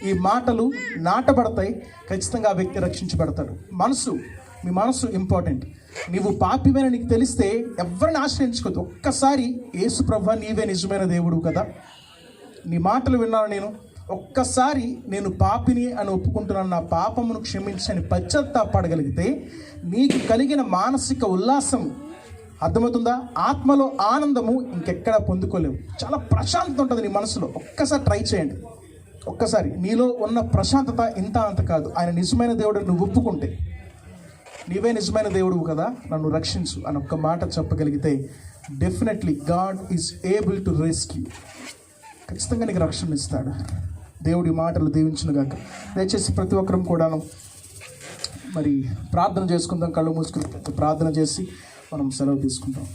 ఈ మాటలు నాటబడతాయి, ఖచ్చితంగా ఆ వ్యక్తి రక్షించబడతాడు. మీ మనసు ఇంపార్టెంట్. నీవు పాపివని నీకు తెలిస్తే ఎవరిని ఆశ్రయించుకోవద్దు. ఒక్కసారి యేసు ప్రభువా నీవే నిజమైన దేవుడు కదా, నీ మాటలు విన్నాను నేను, ఒక్కసారి నేను పాపిని అని ఒప్పుకుంటున్నాను, నా పాపమును క్షమించని పశ్చాత్తాపడగలిగితే నీకు కలిగిన మానసిక ఉల్లాసం, అర్థమవుతుందా, ఆత్మలో ఆనందము ఇంకెక్కడా పొందుకోలేవు. చాలా ప్రశాంతత ఉంటుంది నీ మనసులో. ఒక్కసారి ట్రై చేయండి. ఒక్కసారి నీలో ఉన్న ప్రశాంతత ఇంత అంత కాదు. ఆయన నిజమైన దేవుడు నువ్వు ఒప్పుకుంటే, నీవే నిజమైన దేవుడు కదా, నన్ను రక్షించు అని ఒక్క మాట చెప్పగలిగితే definitely God is able to rescue. ఖచ్చితంగా నీకు రక్షణ ఇస్తాడు. దేవుడి మాటలు దీవించునుగాక. దయచేసి ప్రతి ఒక్కరం కూడాను మరి ప్రార్థన చేసుకుందాం. కళ్ళు మూసుకుని ప్రార్థన చేసి మనం సెలవు తీసుకుంటాం.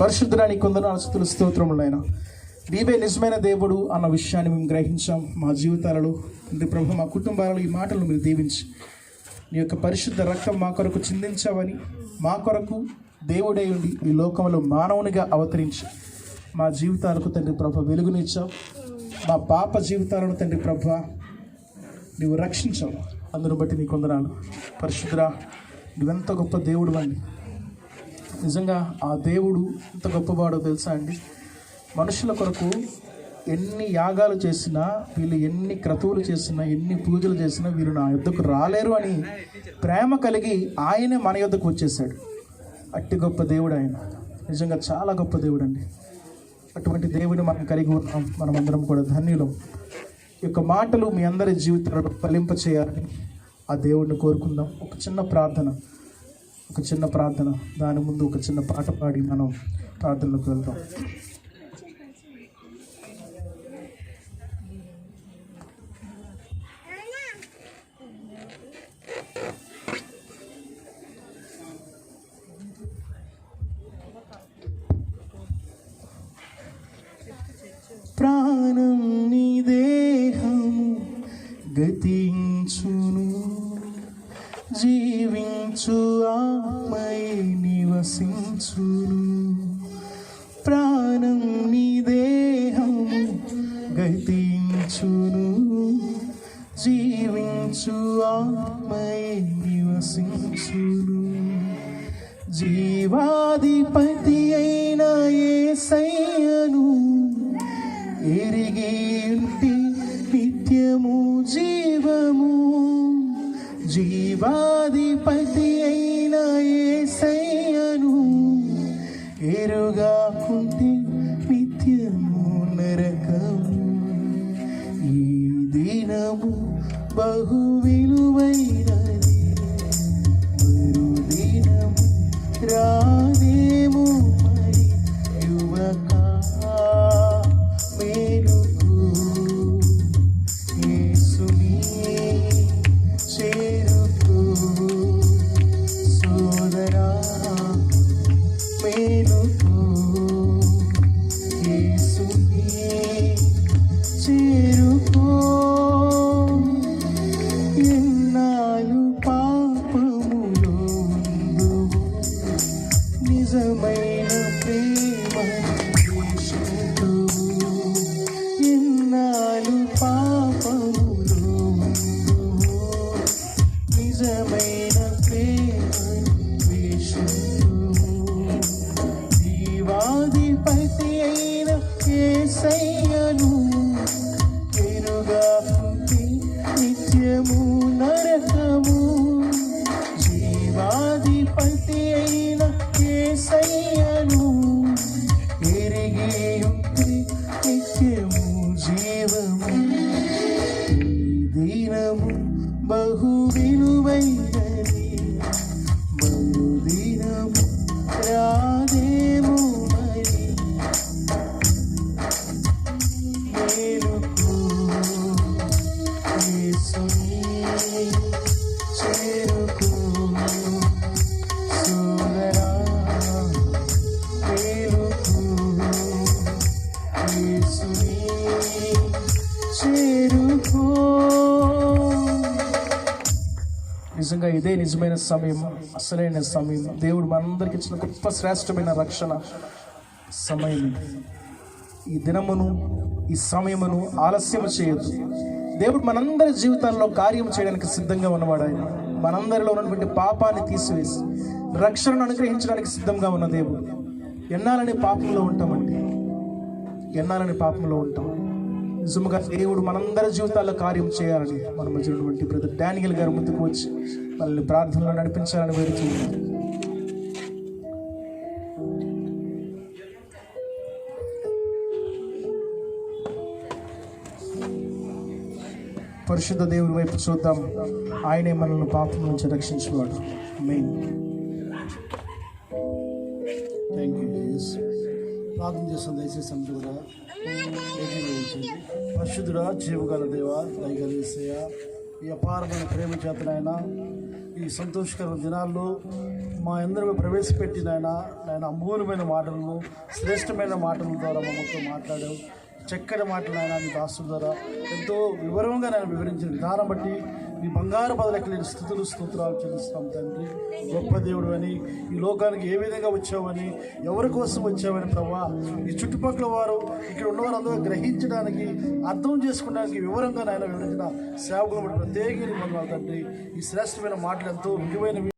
పరిశుద్ధుడా నీ కొందరు స్తుతులు స్తోత్రములైనా, నీవే నిజమైన దేవుడు అన్న విషయాన్ని మేము గ్రహించాం. మా జీవితాలలో తండ్రి ప్రభు, మా కుటుంబాలలో ఈ మాటలు మీరు దీవించి, నీ యొక్క పరిశుద్ధ రక్తం మా కొరకు చిందించావని, మా కొరకు దేవుడై ఉండి ఈ లోకంలో మానవునిగా అవతరించి మా జీవితాలకు తండ్రి ప్రభు వెలుగునిచ్చావు. మా పాప జీవితాలను తండ్రి ప్రభు నీవు రక్షించావు. అందును బట్టి నీ కొందనాలు. పరిశుద్ధుడా, నువ్వెంత గొప్ప దేవుడు అండి. నిజంగా ఆ దేవుడు ఎంత గొప్పవాడో తెలుసా అండి. మనుషుల కొరకు ఎన్ని యాగాలు చేసినా, వీళ్ళు ఎన్ని క్రతువులు చేసినా, ఎన్ని పూజలు చేసినా వీళ్ళు నా యొద్దకు రాలేరు అని ప్రేమ కలిగి ఆయనే మన యొద్దకు వచ్చేసాడు. అట్టి గొప్ప దేవుడు ఆయన. నిజంగా చాలా గొప్ప దేవుడు అండి. అటువంటి దేవుడిని మనం కలిగి ఉన్నాం. మనమందరం కూడా ధన్యులం. ఈ యొక్క మాటలు మీ అందరి జీవితాలను ఫలింప చేయాలని ఆ దేవుడిని కోరుకుందాం. ఒక చిన్న ప్రార్థన, దాని ముందు ఒక చిన్న పాట పాడి మనం ప్రార్థనలోకి వెళ్దాం. ప్రాణం నీ దేహము గతించును, జీవించు ఆత్మై నివసించును. ప్రాణం నీ దేహము గతించును, జీవించు ఆత్మై నివసించును. జీవాధిపతి అయిన యేసయ్యను ఎరిగి ఉంటి నిత్యము జీవము. జీవాధిపతి అయిన యేసయ్యను ఎరుగాకుంటి నిత్యము నరకము. ఈ దినము బహు విలువైన యేసయ్యను ఎరుగాకుంటే నిత్యము నరకము. జీవాధిపతి అయిన యేసయ్యను ఎరిగి ఉంటే నిత్యము జీవము. దినము బహు విలువైనది, బహుదినము రాదేమో మరి. మేలుకో యేసుని చేరుకో సోదరా, మేలుకో యేసుని చేరుకో. నిజంగా ఇదే నిజమైన సమయం, అసలైన సమయం. దేవుడు మనందరికి ఇచ్చిన గొప్ప శ్రేష్టమైన రక్షణ సమయం. ఈ దినమును, ఈ సమయమును ఆలస్యము చేయొద్దు. దేవుడు మనందరి జీవితాల్లో కార్యం చేయడానికి సిద్ధంగా ఉన్నవాడు. ఆయన మనందరిలో ఉన్నటువంటి పాపాన్ని తీసివేసి రక్షణను అనుగ్రహించడానికి సిద్ధంగా ఉన్న దేవుడు. ఎన్నాలని పాపంలో ఉంటామండి, ఎన్నాలని పాపంలో ఉంటాం. నిజముగా దేవుడు మనందరి జీవితాల్లో కార్యం చేయాలని మన మధ్య ఉన్నటువంటి బ్రదర్ డానియల్ గారు ముందుకు వచ్చి మనల్ని ప్రార్థనలో నడిపించాలని వేడుతున్నాను. పరిశుద్ధ దేవుని వైపు చూద్దాం. ఆయనే మనల్ని పాపం నుంచి రక్షించేవాడు. ఆమేన్. Thank you Jesus. ప్రార్థన చేస్తాం. దయచేసి అందరూ కూడా ఏకీభవించండి. పరిశుద్ధుడా, జీవగల దేవ, దయగల యేసయ్య, ఈ అపారమైన ప్రేమ చేతనైనా ఈ సంతోషకరమైన దినాల్లో మా అందరూ ప్రవేశపెట్టినైనా నాయన అమూల్యమైన మాటలను, శ్రేష్టమైన మాటల ద్వారా మమ్మల్తో మాట్లాడావు. చక్కటి మాటలైనా మీ దాసుల ద్వారా ఎంతో వివరంగా నేను వివరించిన విధానం బట్టి మీ బంగారు బదులకి లేని స్థుతులు స్తోత్రాలు చెల్లిస్తాం తండ్రి. గొప్ప దేవుడు అని, ఈ లోకానికి ఏ విధంగా వచ్చావని, ఎవరి కోసం వచ్చావని ప్రభా, ఈ చుట్టుపక్కల వారు ఇక్కడ ఉన్నవారు అందరూ గ్రహించడానికి, అర్థం చేసుకోవడానికి వివరంగా నాయన వివరించిన సేవకులు ప్రత్యేకంగా పొందాలి తండ్రి. ఈ శ్రేష్టమైన మాటలు ఎంతో విలువైనవి.